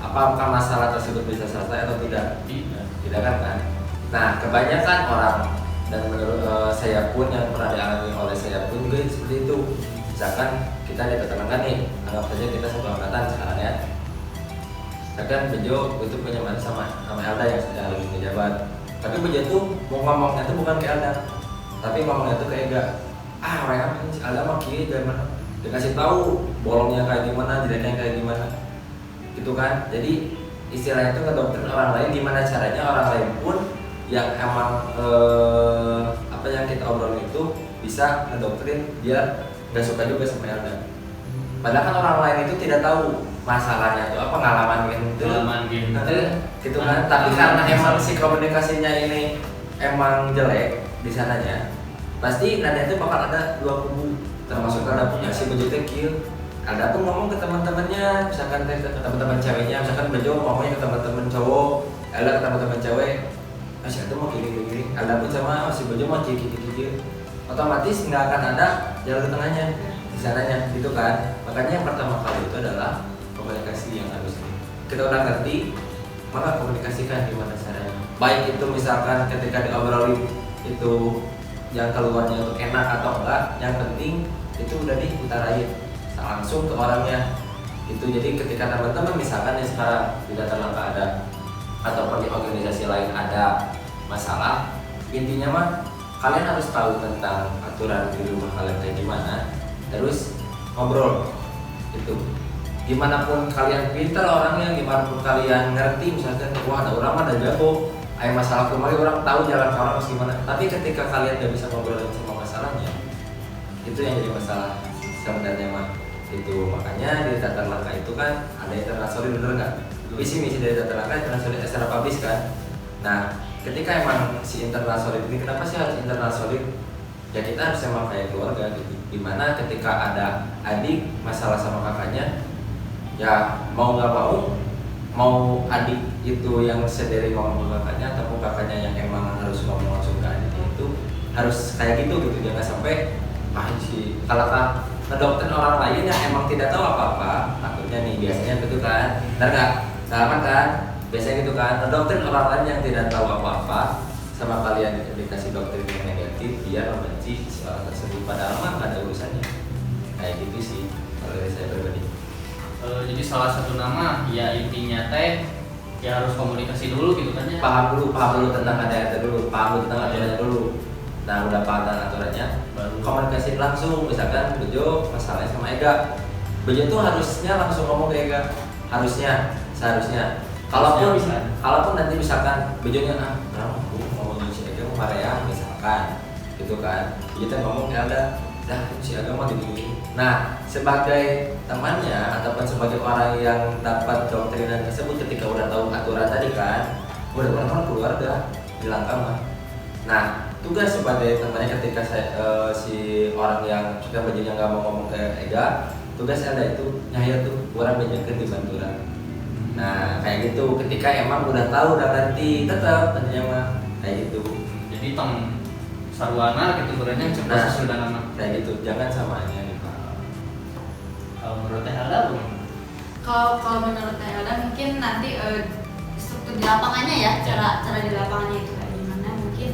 apakah masalah tersebut bisa selesai atau tidak? Tidak kan? Nah, kebanyakan orang dan menurut saya pun yang pernah dialami oleh saya pun juga seperti itu. Misalkan kita ditetapkan nih, anggap saja kita satu angkatan sekarang ya. Misalkan Bejo itu punya masalah sama Elda yang sudah lebih menjabat. Tapi Bejo tuh mau ngomongnya tuh bukan ke Elda, tapi ngomongnya tuh ke Ega. Orang si Elda mah kieu gimana? Dikasih tahu bolongnya kayak gimana, jeleknya kayak gimana, gitu kan? Jadi istilahnya itu ngedoktrin orang lain, gimana caranya orang lain pun yang emang apa yang kita obrolin itu bisa ngedoktrin dia nggak suka juga sama Elda. Padahal kan orang lain itu tidak tahu masalahnya itu apa, pengalaman gitu kan. Tapi karena emang si komunikasinya ini emang jelek di sananya, pasti nanti itu bakal ada dua kubu, termasuk ada punya si Bejo kieu. Ada pun ngomong ke teman-temannya, misalkan ke teman-teman ceweknya, misalkan Bejo ngomongnya ke teman-teman cowok, Elda ke teman-teman cewek, masih itu mau gini. Elda pun sama si Bejo mau gini. Otomatis nggak akan ada jalan tengahnya di sananya, gitu kan. Makanya yang pertama kali itu adalah komunikasi yang harus kita udah ngerti, maka komunikasikan gimana caranya. Baik itu misalkan ketika diobrolin itu yang keluarnya itu enak atau enggak, yang penting itu udah diutarain langsung ke orangnya itu. Jadi ketika teman-teman misalkan yang sekarang di Datar Langka ada ataupun di organisasi lain ada masalah, intinya mah kalian harus tahu tentang aturan di rumah kalian kayak gimana, terus ngobrol itu. Gimana pun kalian pintar orangnya, gimana pun kalian ngerti, misalkan wah ada orang ada jago, ada masalah kemarin orang tahu jalan ke orang gimana, tapi ketika kalian gak bisa ngobrol sama masalahnya, itu yang jadi masalah sebenarnya mah. Itu makanya di Datar Langka itu kan ada internasional, bener nggak? Visi misi dari Datar Langka internasional secara publis kan. Nah, ketika emang si internasional ini, kenapa sih harus internasional? Ya kita harus emang kayak keluarga gitu. Dimana ketika ada adik masalah sama kakaknya, ya mau nggak mau adik itu yang sendiri ngomong ke kakaknya ataupun kakaknya yang emang harus ngomong langsung ke adiknya, itu harus kayak gitu. Jangan sampai si kalau ngedoktrin orang lain yang emang tidak tahu apa-apa, takutnya nih biasanya gitu kan, benar nggak? Sama kan? Biasanya gitu kan, ngedoktrin orang lain yang tidak tahu apa-apa sama kalian dikasih doktrin yang negatif, dia membenci si orang tersebut, padahal mah nggak ada urusannya. Kayak gitu sih kalau dari saya pribadi. Jadi salah satu nama ya intinya teh ya harus komunikasi dulu gitu kan ya. Paham dulu tentang ADART dulu, paham tentang aturannya dulu. Nah udah paham tentang aturannya, baru komunikasi langsung. Misalkan Bejo masalahnya sama Ega, Bejo tuh harusnya langsung ngomong ke Ega, seharusnya. Kalaupun bisa. kalaupun nanti misalkan bejonya kenapa aku ngomongin si Ega mau ya misalkan gitu kan, kita ngomong ya ada dah si Ega mau gini. Nah sebagai temannya ataupun sebagai orang yang dapat doktrinan tersebut ketika udah tahu aturan tadi kan, udah pernah keluarga bilang mah. Nah tugas sebagai temannya ketika si orang yang suka bajunya nggak mau ngomong ke Ega, tugas ada itu nyahir tuh orang banyak di banturan. Nah kayak gitu ketika emang udah tahu udah ngerti tetap nantinya mah kayak gitu. Jadi tong sarwana gitu berarti cepat Nah, sesudah nama. kayak gitu jangan samanya nih Pak. Kalau menurut Teh Alda bagaimana? Kalau menurut Teh Elda mungkin nanti struktur di lapangannya ya, cara di lapangannya itu kayak gimana mungkin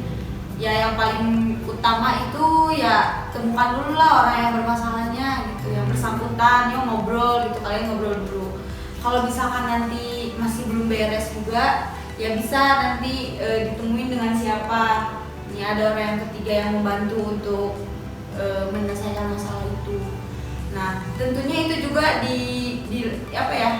ya yang paling utama itu ya temukan dulu lah orang yang bermasalahnya gitu, yang bersangkutan, yuk ngobrol gitu, kalian ngobrol dulu. Kalau misalkan nanti masih belum beres juga ya bisa nanti ditemuin dengan siapa. Ini ada orang yang ketiga yang membantu untuk menyelesaikan masalah itu. Nah, tentunya itu juga di apa ya?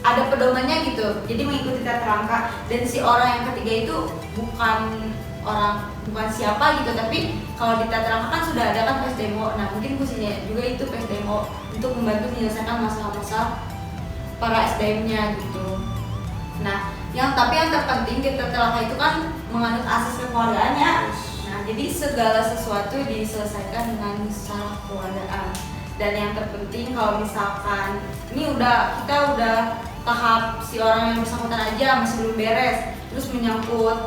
Ada pedomannya gitu. Jadi mengikuti tata langkah dan si orang yang ketiga itu bukan siapa gitu, tapi kalau di tata langkah kan sudah ada kan pes demo. Nah, mungkin fungsinya juga itu pes demo untuk membantu menyelesaikan masalah-masalah para SDM-nya gitu. Nah, yang terpenting di tata langkah itu kan menganut asas kekeluargaannya. Nah, jadi segala sesuatu diselesaikan dengan secara kekeluargaan. Dan yang terpenting kalau misalkan kita udah tahap si orang yang bersangkutan aja masih belum beres, terus menyangkut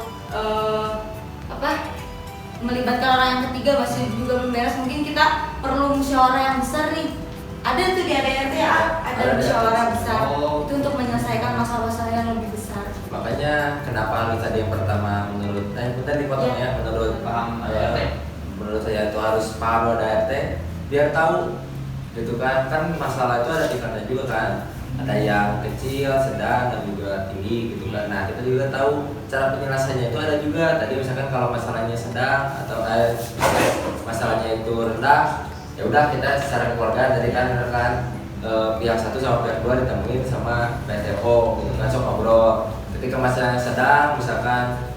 melibatkan orang yang ketiga masih juga belum beres, mungkin kita perlu musyawarah yang besar nih. Ada tuh di ADRT ada musyawarah besar itu untuk menyelesaikan masalah-masalah yang lebih besar. Makanya kenapa harus tadi yang pertama menurut tadi dipotong ya, menurut Paham ADRT. Menurut saya itu harus paham ADRT biar tahu gitu kan masalah itu ada tingkatnya juga kan, ada yang kecil, sedang dan juga tinggi gitu kan. Nah kita juga tahu cara penyelesaiannya itu ada juga. Tadi misalkan kalau masalahnya sedang atau masalahnya itu rendah, ya udah kita secara keluarga dari kan pihak satu sama pihak dua ditemuin sama PTO gitu kan, sok ngobrol. Ketika masalahnya sedang misalkan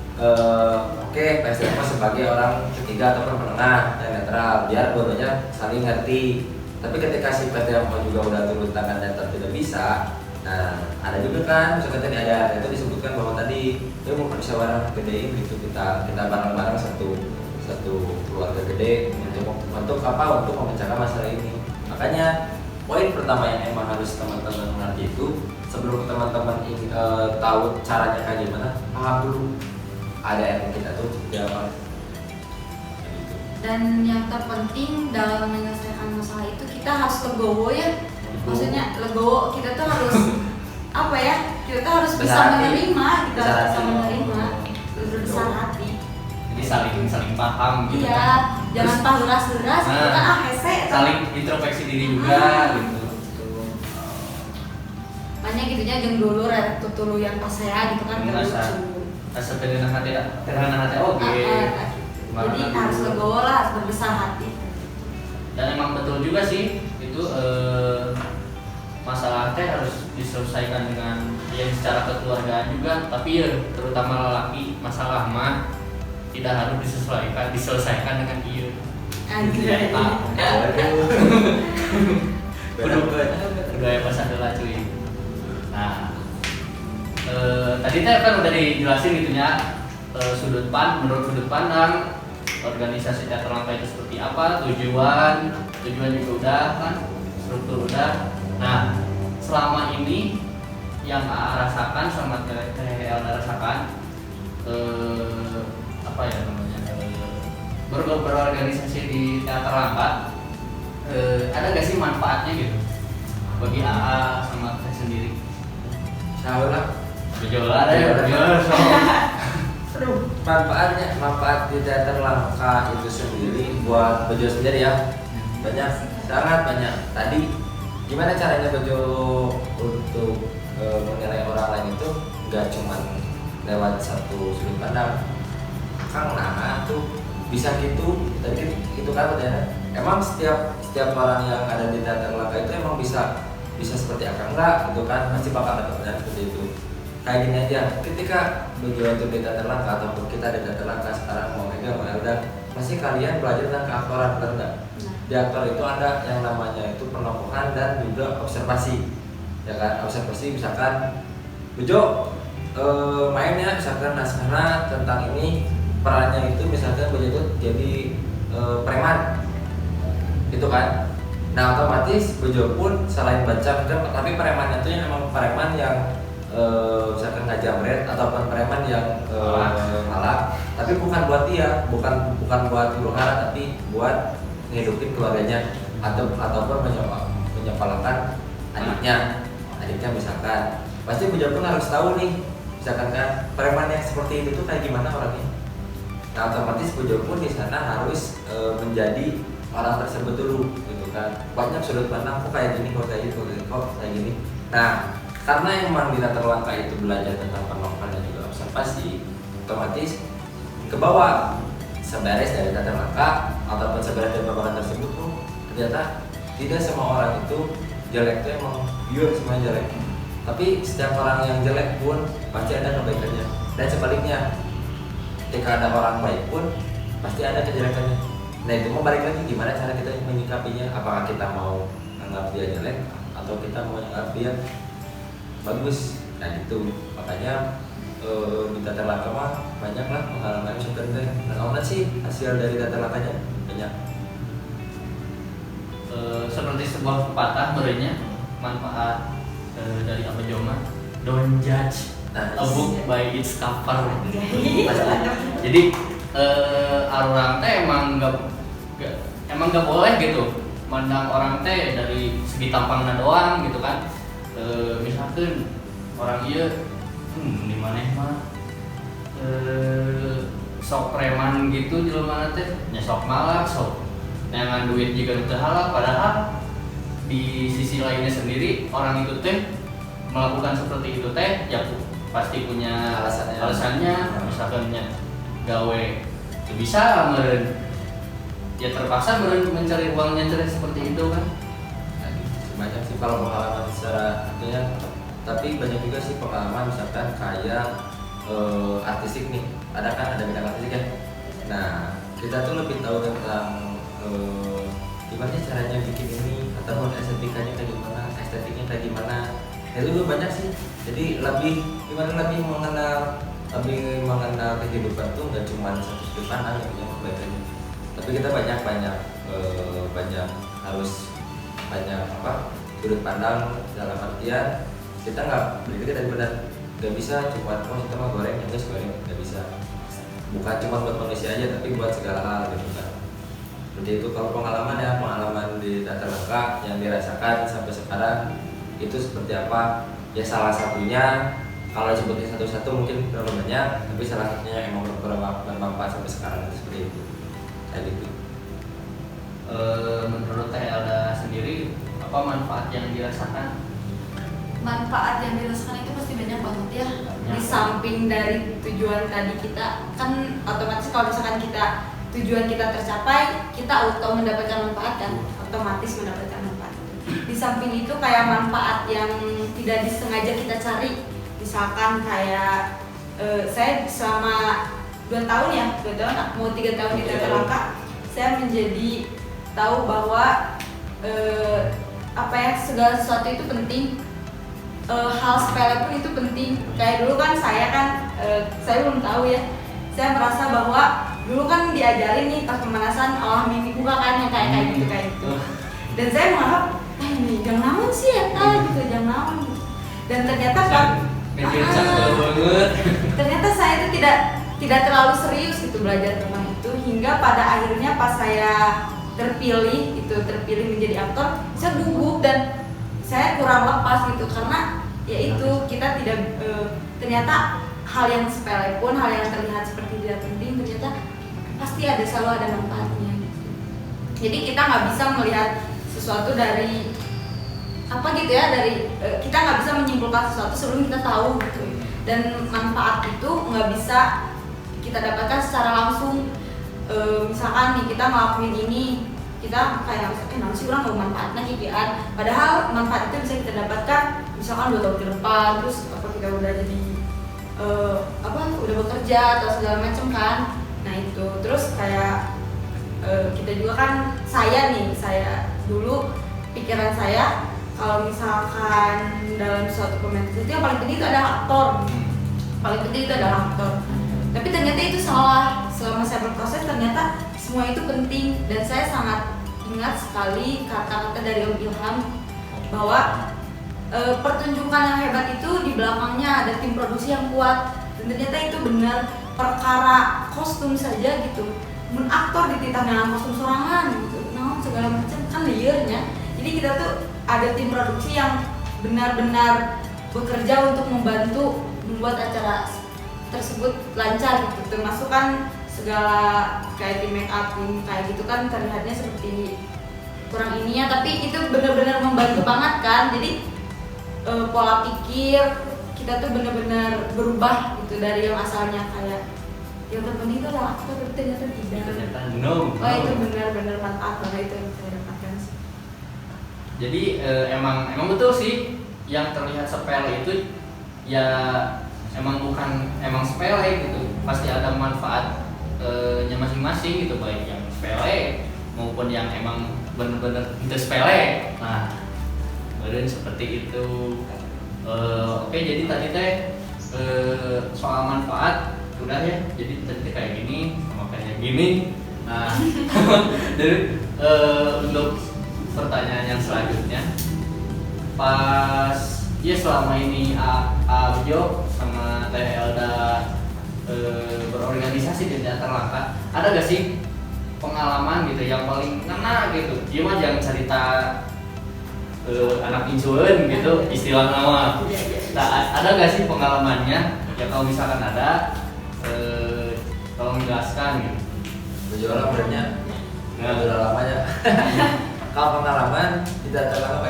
oke, PTO sebagai orang ketiga ataupun penengah dan netral biar dua-duanya saling ngerti. Tapi ketika si PTO juga udah turun tangan dan tidak bisa, nah ada juga kan misalkan tadi ada itu disebutkan bahwa tadi dia mau musyawarah gedein gitu, kita bareng-bareng satu keluarga gede untuk apa, untuk memecahkan masalah ini. Makanya poin pertama yang emang harus teman-teman mengerti itu sebelum teman-teman tahu caranya kayak gimana, paham dulu ada yang kita tuh apa. Dan yang terpenting dalam menyelesaikan masalah itu kita harus legowo ya. Maksudnya legowo, kita tuh harus apa ya? Kita tuh harus bisa menerima, kita harus bisa menerima, berbesar hati. Jadi saling paham gitu. Iya, jangan pahuras-huras, gitu kan hese. Saling introspeksi diri juga gitu. Makanya gitunya jeung dulu rek tutulu yang pas saya gitu kan lucu. Asa terhana hati oke. Jadi harus legowo lah, harus berbesar hati. Dan emang betul juga sih itu masalah teh harus diselesaikan dengan yang secara kekeluargaan juga, tapi ya terutama lelaki masalah mah tidak harus diselesaikan dengan iya. Anjir. Budaya pasar adalah cuy. Nah, tadi teh kan udah dijelasin gitunya menurut sudut pandang organisasi teater langka itu seperti apa, tujuan juga udah kan, struktur udah. Nah, selama ini yang rasakan sama Teh Elda rasakan apa ya namanya berorganisasi di teater langka, ada gak sih manfaatnya gitu bagi AA sama Teh sendiri? Salah Berjualan ya, manfaat di teater langka itu sendiri buat Bejo sendiri ya sangat banyak. Tadi gimana caranya Bejo untuk menilai orang lain itu nggak cuma lewat satu sudut pandang. Kang nah tuh bisa gitu tadi itu kan udah emang setiap orang yang ada di teater langka itu emang bisa bisa seperti apa enggak gitu kan, pasti bakal ada pertanyaan seperti itu. Kayak gini aja, ketika Bejo itu di Teater Langka ataupun kita di Teater Langka sekarang mau Mega mau Eldan, pasti kalian belajar tentang keaktoran, benar nggak? Di aktor itu ada yang namanya itu penokohan dan juga observasi, ya kan? Observasi misalkan Bejo mainnya misalkan naskahnya tentang ini, perannya itu misalkan Bejo itu jadi preman, gitu kan? Nah otomatis Bejo pun selain baca, tapi premannya itu yang emang preman yang misalkan ngajamret ataupun preman yang malak, tapi bukan buat dia, bukan buat huru hara, tapi buat ngehidupin keluarganya ataupun menyepalakan adiknya misalkan. Pasti Bejo pun harus tahu nih, misalkan kan preman yang seperti itu tuh kayak gimana orangnya. Nah otomatis Bejo pun di sana harus menjadi orang tersebut dulu, gitu kan. Banyak sudut pandang, kok kayak gini, kok kayak gitu, kok kayak gini. Nah karena emang di Teater Langka itu belajar tentang penokohan dan juga observasi, otomatis ke bawah seberes dari Teater Langka ataupun seberes dari pemaparan tersebut tuh ternyata tidak semua orang itu jelek tuh emang pure semuanya jelek, tapi setiap orang yang jelek pun pasti ada kebaikannya, dan sebaliknya ketika ada orang baik pun pasti ada kejelekannya. Nah itu mau balik lagi gimana cara kita menyikapinya, apakah kita mau anggap dia jelek atau kita mau anggap dia bagus. Nah itu makanya di Teater Langka mah banyak lah pengalaman sebenarnya. Nah sih hasil dari Teater Langkanya banyak. Seperti sebuah pepatah berenya, manfaat dari apa Joma, don't judge a book by its cover. Jadi orang teh emang nggak boleh gitu mandang orang teh dari segi tampangnya doang gitu kan. Misalkan orang iya di mana mah sok preman gitu di mana teh nya sok malak, sok dengan duit juga teu halal, padahal di sisi lainnya sendiri orang itu teh melakukan seperti itu teh ya pasti punya alasannya. Misalkan nya gawe bisa meureun ya terpaksa meureun mencari uangnya seperti itu kan. Banyak sih kalau pengalaman secara artinya, tapi banyak juga sih pengalaman misalkan kayak artistik nih, ada bidang artistik kan. Nah kita tuh lebih tahu tentang gimana caranya bikin ini ataupun estetikanya kayak gimana, estetiknya kayak gimana. Itu juga banyak sih. Jadi lebih mengenal kehidupan tuh nggak cuma satu sudut pandang yang punya kebaikannya, tapi kita banyak harus banyak sudut pandang, dalam artian kita nggak berpikir dari benar, nggak bisa cuma kita mau goreng yang goreng, nggak bisa, bukan cuma buat manusia aja tapi buat segala hal gitu kan. Seperti itu kalau pengalaman di Teater Langka yang dirasakan sampai sekarang itu seperti apa ya, salah satunya kalau sebutin satu-satu mungkin terlalu banyak, tapi salah satunya yang emang bermanfaat sampai sekarang itu seperti itu kayak gitu. Menurut Teh Elda sendiri apa manfaat yang dirasakan? Manfaat yang dirasakan itu pasti banyak banget ya. Banyak. Di samping dari tujuan tadi kita kan otomatis kalau misalkan tujuan kita tercapai, kita auto mendapatkan manfaat kan, otomatis mendapatkan manfaat. Di samping itu kayak manfaat yang tidak disengaja kita cari, misalkan kayak saya selama 2 tahun mau 3 tahun di Teater Langka, saya menjadi tahu bahwa segala sesuatu itu penting, hal sepele pun itu penting. Kayak dulu kan saya belum tahu ya, saya merasa bahwa dulu kan diajarin nih pas pemanasan olah mimpi buka kan yang kayak gitu, dan saya menganggap ini jangan naon sih ya gitu, jangan naon gitu. Dan ternyata ternyata saya itu tidak terlalu serius gitu belajar tentang itu, hingga pada akhirnya pas saya terpilih menjadi aktor, saya gugup dan saya kurang lepas gitu, karena yaitu kita tidak ternyata hal yang sepele pun, hal yang terlihat seperti tidak penting, ternyata pasti selalu ada manfaatnya gitu. Jadi kita nggak bisa melihat sesuatu dari kita nggak bisa menyimpulkan sesuatu sebelum kita tahu gitu, dan manfaat itu nggak bisa kita dapatkan secara langsung. Misalkan nih kita ngelakuin ini kita kayak nanti sih orang nggak manfaatnya kikian, padahal manfaat itu bisa kita dapatkan misalkan 2 tahun ke depan, terus apa kita udah jadi udah bekerja atau segala macam kan. Nah itu terus kayak kita juga kan, saya dulu pikiran saya kalau misalkan dalam suatu komunitas itu yang paling penting itu adalah aktor, paling penting itu adalah aktor. Tapi ternyata itu salah. Selama saya berproses ternyata semua itu penting, dan saya sangat ingat sekali kata-kata dari Om Ilham bahwa pertunjukan yang hebat itu di belakangnya ada tim produksi yang kuat. Dan ternyata itu benar, perkara kostum saja gitu, aktor dititah dengan kostum sorangan gitu, segala macam kan layernya. Jadi kita tuh ada tim produksi yang benar-benar bekerja untuk membantu membuat acara tersebut lancar gitu, termasuk kan segala kayak tim make up kayak gitu kan terlihatnya seperti kurang ininya, tapi itu benar-benar membantu banget kan. Jadi pola pikir kita tuh benar-benar berubah gitu dari yang asalnya kayak yang terpenting itu adalah aktor, tapi ternyata tidak. Ternyata no. Itu benar-benar manfaat banget itu yang saya dapatkan sih. Jadi emang betul sih yang terlihat sepele itu ya emang sepele gitu, pasti ada manfaatnya masing-masing gitu, baik yang sepele maupun yang emang bener-bener itu sepele. Nah, kemudian seperti itu. Oke, jadi tadi teh soal manfaat udah ya, jadi tadi kayak gini sama kayak gini. Nah, dari untuk pertanyaan yang selanjutnya, pas ya selama ini Abjo sama Teh Elda berorganisasi di teater langka, ada gak sih pengalaman gitu yang paling ngena gitu? Dia mah jangan cerita anak incuan gitu istilah nama. Nah, ada gak sih pengalamannya? Ya kalau misalkan ada, tolong jelaskan gitu. Berjualan sebenarnya nggak udah lamanya. Kalau pengalaman di teater langka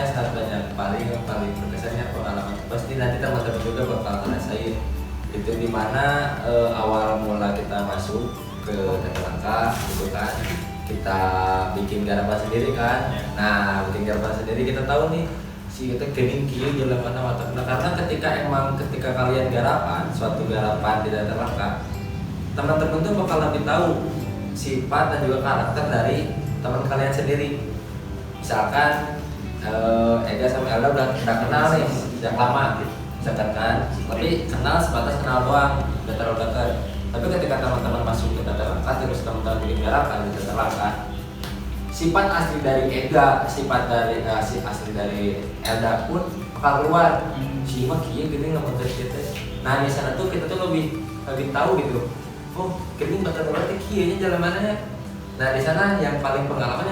sangat banyak. Paling berkesannya pengalaman pasti nanti teman-teman juga bakal ngerasain itu dimana awal mula kita masuk ke teater langka gitu kan, kita bikin garapan sendiri kan. Nah, bikin garapan sendiri kita tahu nih si kita gening kieu jalan mana watakna, karena ketika kalian garapan suatu garapan di teater langka, teman-teman tuh bakal lebih tahu sifat dan juga karakter dari teman kalian sendiri. Misalkan Ega sama Elda udah kenal nih sejak lama gitu, misalkan kan, tapi kenal sebatas kenal doang, udah terlalu dekat. Tapi ketika teman-teman masuk ke teater langka, terus teman-teman bikin garapan di teater langka, sifat asli dari Ega, sifat dari asli dari Elda pun bakal keluar. Si mah kieu geuning lamun kita. Nah, di sana tuh kita tuh lebih tahu gitu. Oh, geuning betul-betul kieu nya jalan mana ya. Nah, di sana yang paling pengalaman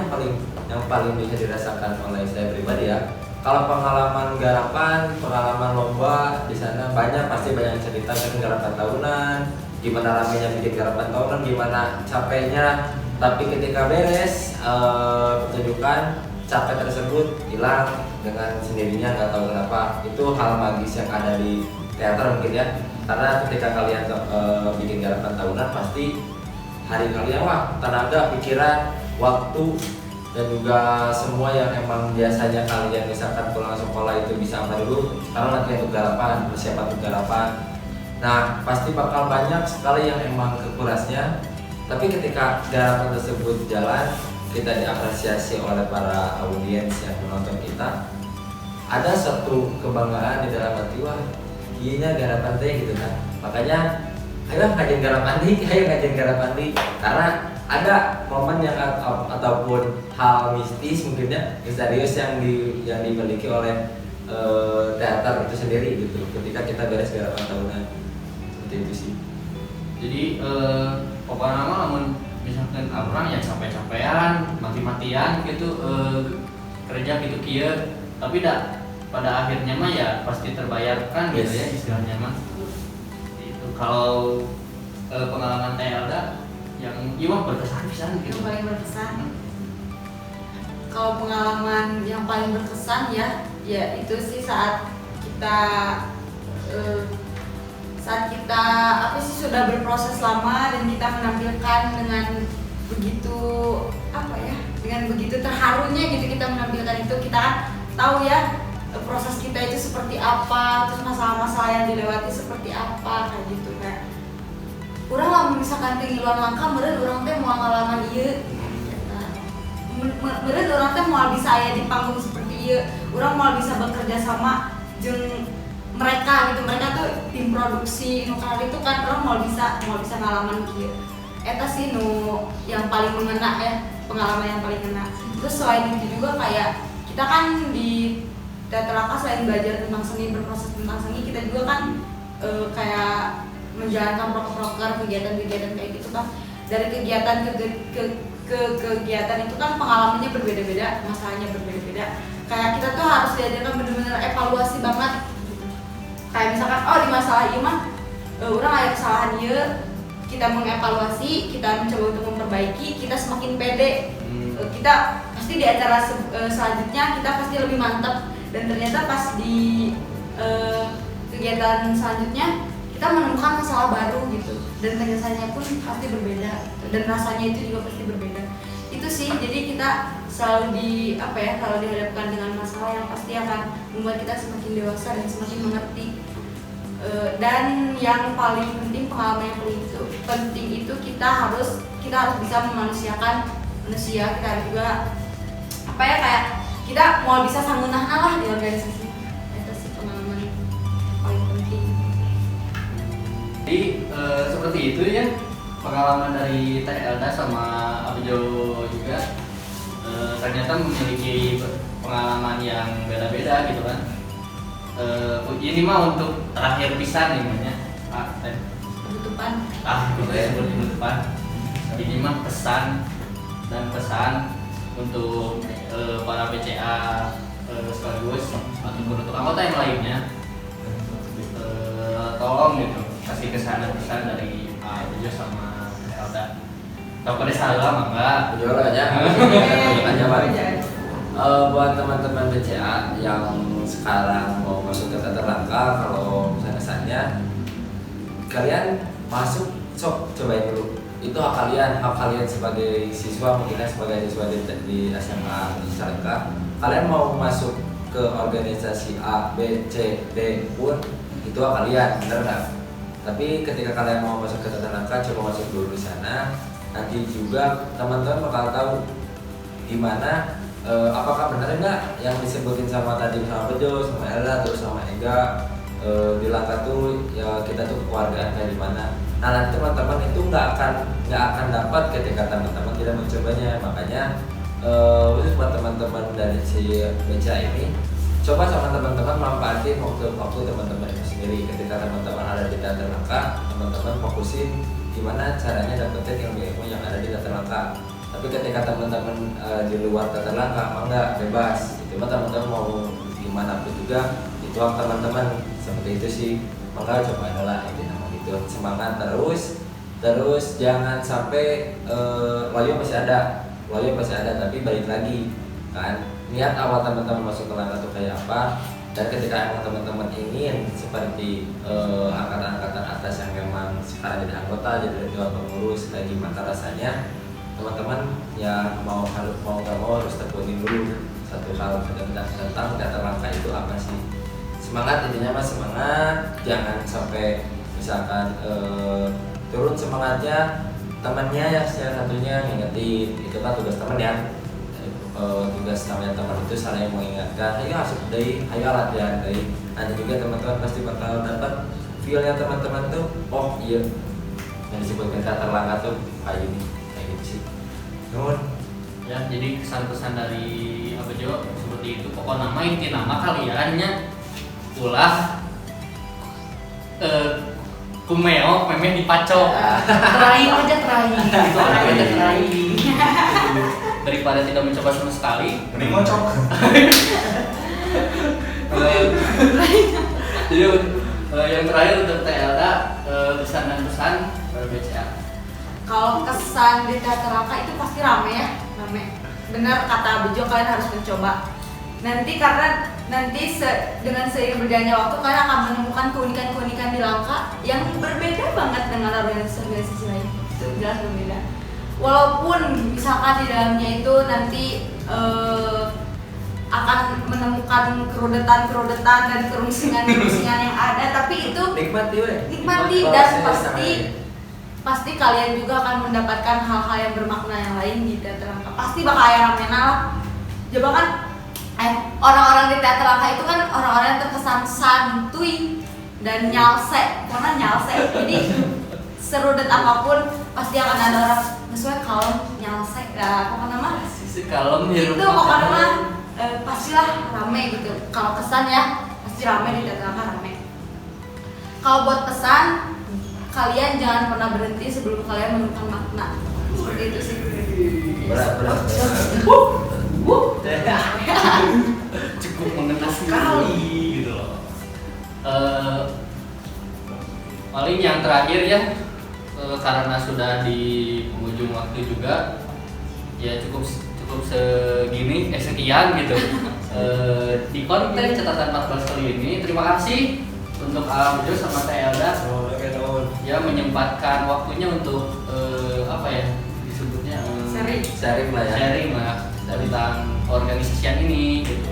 yang paling bisa dirasakan oleh saya pribadi ya. Kalau pengalaman garapan, pengalaman lomba di sana pasti banyak cerita tentang garapan tahunan, gimana ramainya bikin garapan tahunan, gimana capeknya. Tapi ketika beres pertunjukan, capek tersebut hilang dengan sendirinya, nggak tahu kenapa. Itu hal magis yang ada di teater mungkin ya. Karena ketika kalian bikin garapan tahunan, pasti hari kalian tenaga, pikiran, waktu, dan juga semua yang emang biasanya kalian misalkan pulang sekolah itu bisa apa dulu, sekarang nanti untuk garapan, persiapan untuk garapan. Nah, pasti bakal banyak sekali yang emang kekurasnya. Tapi ketika garapan tersebut jalan, kita diapresiasi oleh para audiens yang menonton kita, ada satu kebanggaan di dalam hati, wah iya garapan teh gitu kan. Makanya ayo ngajin garapan di, karena ada momen yang ataupun hal mistis mungkin ya, misterius yang dimiliki oleh teater itu sendiri gitu ketika kita beres garapan tahunan. Seperti itu sih. Jadi pokoknya nama namun misalkan orang yang capek-capean, mati-matian gitu kerja gitu kieu, tapi pada akhirnya mah ya pasti terbayarkan gitu ya istilahnya mah. Itu kalau pengalaman Teh Elda yang iwak berkesan pisan gitu. Yang paling berkesan. Kalau pengalaman yang paling berkesan ya itu sih saat kita sudah berproses lama dan kita menampilkan dengan begitu apa ya, dengan begitu terharunya gitu kita menampilkan itu. Kita kan tahu ya proses kita itu seperti apa, terus masalah-masalah yang dilewati seperti apa kayak gitu. Kayak urang lah misalkan tinggiluan langkah meureun urang teh moal ngalaman ieu. Meureun urang teh moal bisa aya di panggung seperti ieu. Urang moal bisa bekerja sama jeung mereka gitu. Mereka tuh tim produksi nu itu kan urang moal bisa ngalaman kieu. Eta sih nu yang paling mengena ya, pengalaman yang paling ngena. Terus selain itu juga kayak kita kan di Teater Langka selain belajar tentang seni, berproses tentang seni, kita juga kan kayak menjalankan proker-proker, kegiatan-kegiatan kayak gitu kan. Dari kegiatan ke kegiatan itu kan pengalamannya berbeda-beda, masalahnya berbeda-beda. Kayak kita tuh harus diajarkan benar-benar evaluasi banget gitu. Kayak misalkan di masalah ini mah orang ada kesalahan ieu, kita mengevaluasi, kita mencoba untuk memperbaiki, kita semakin pede. Kita pasti di acara selanjutnya kita pasti lebih mantap, dan ternyata pas di kegiatan selanjutnya kita menemukan masalah baru gitu, dan penyelesaiannya pun pasti berbeda dan rasanya itu juga pasti berbeda. Itu sih, jadi kita selalu selalu dihadapkan dengan masalah yang pasti akan membuat kita semakin dewasa dan semakin mengerti. Dan yang paling penting, pengalaman yang paling penting itu kita harus bisa memanusiakan manusia. Kita juga kayak kita mau bisa sangunahna lah di organisasi. Itu sih pengalaman yang paling penting. Jadi seperti itu ya pengalaman dari Teh Elda sama Abjo juga, ternyata memiliki pengalaman yang beda-beda gitu kan. Ini mah untuk terakhir pisan namanya Penutupan. Penutupan. Ini mah pesan untuk para BCA sekaligus ataupun untuk anggota yang lainnya, tolong gitu kasih pesan dari Abjo sama Elda. Kalau pada salah mangga Juara aja. Aja Pak. Buat teman-teman BCA yang sekarang mau masuk ke Teater Langka, kalau misalnya kalian masuk, cobain dulu. Itu hak kalian sebagai siswa, mungkin sebagai siswa di SMA di Cicalengka. Kalian mau masuk ke organisasi A, B, C, D pun itu hak kalian, bener nggak? Tapi ketika kalian mau masuk ke Teater Langka, coba masuk dulu di sana. Nanti juga teman-teman bakal tahu gimana, apakah benar enggak yang disebutin sama Bejo, sama Ella, terus sama Ega, di Langka tuh ya kita tuh keluargaan kayak gimana. Nah nanti teman-teman itu nggak akan dapat ketika teman-teman tidak mencobanya. Makanya khusus buat teman-teman dari si BCA ini, coba sama teman-teman manfaatin waktu teman-teman itu sendiri. Ketika teman-teman ada di Teater Langka, teman-teman fokusin gimana caranya dapetin ilmu-ilmu yang ada di Teater Langka. Tapi ketika teman-teman di luar Teater Langka, enggak, bebas. Cuma teman-teman mau gimana pun juga itu hak teman-teman. Seperti itu sih. Maka coba adalah itu nama gitu. Semangat terus jangan sampai loyo masih ada, tapi balik lagi kan. Niat awal teman-teman masuk ke Langka itu kayak apa, dan ketika emang teman-teman ingin seperti angkatan-angkatan atas yang memang sekarang jadi anggota, jadi dewan pengurus, kayak gimana rasanya, teman-teman ya mau nggak mau harus tekunin dulu satu hal tentang Teater Langka itu apa sih. Semangat, intinya mas semangat, jangan sampai misalkan turun semangatnya, temannya ya salah satunya ngingetin, itu kan tugas teman ya. Tugas namanya teman itu saling mengingatkan, ayo asup deh, ayo latihan deh. Nanti juga teman-teman pasti bakal dapat feel-nya teman-teman tuh, oh iya yang disebutkan Teater Langka tuh kayak gini, kayak gitu sih. Nuhun. Ya, jadi kesan-kesan dari Abjo seperti itu. Pokoknya inti nama kaliannya ulah kumeo memeh dipacok. Teraing aja teraing. Itu aja teraing. Daripada tidak mencoba sama sekali, mending ngocok. Jadi yang terakhir untuk Teh Elda, pesan dan pesan BCA. Kalau kesan di Teater Langka itu pasti rame ya, rame. Benar kata Bejo, kalian harus mencoba. Karena nanti dengan seiring berjalannya waktu kalian akan menemukan keunikan-keunikan di Langka yang berbeda banget dengan organisasi lain. Itu jelas berbeda. walaupun misalkan di dalamnya itu nanti akan menemukan kerudetan-kerudetan dan kerungsingan-kerungsingan yang ada, tapi itu Nikmati weh. nikmati dan pasti kalian juga akan mendapatkan hal-hal yang bermakna yang lain di teater angka. Pasti bakal aya ramena lah. Coba kan orang-orang di teater angka itu kan orang-orang yang terkesan santuy dan nyalse, karena nyalse. Jadi serudet apapun pasti akan ada orang sesuai kalem nyalse. Nah, pokoknya mah Sisi kalem itu pokoknya mah pastilah rame gitu. Kalau kesan ya pasti rame di teater angka rame. Kalau buat pesan, kalian jangan pernah berhenti sebelum kalian menemukan makna. Seperti itu sih. Berat. Cukup mengena sekali gitu loh. Paling yang terakhir ya, karena sudah di penghujung waktu juga, ya cukup sekian gitu. Di konten catatan 14 kali ini, terima kasih untuk Aljo sama Teh Elda ya menyempatkan waktunya untuk apa ya disebutnya Sharing lah ya. sharing lah tentang organisasian ini gitu.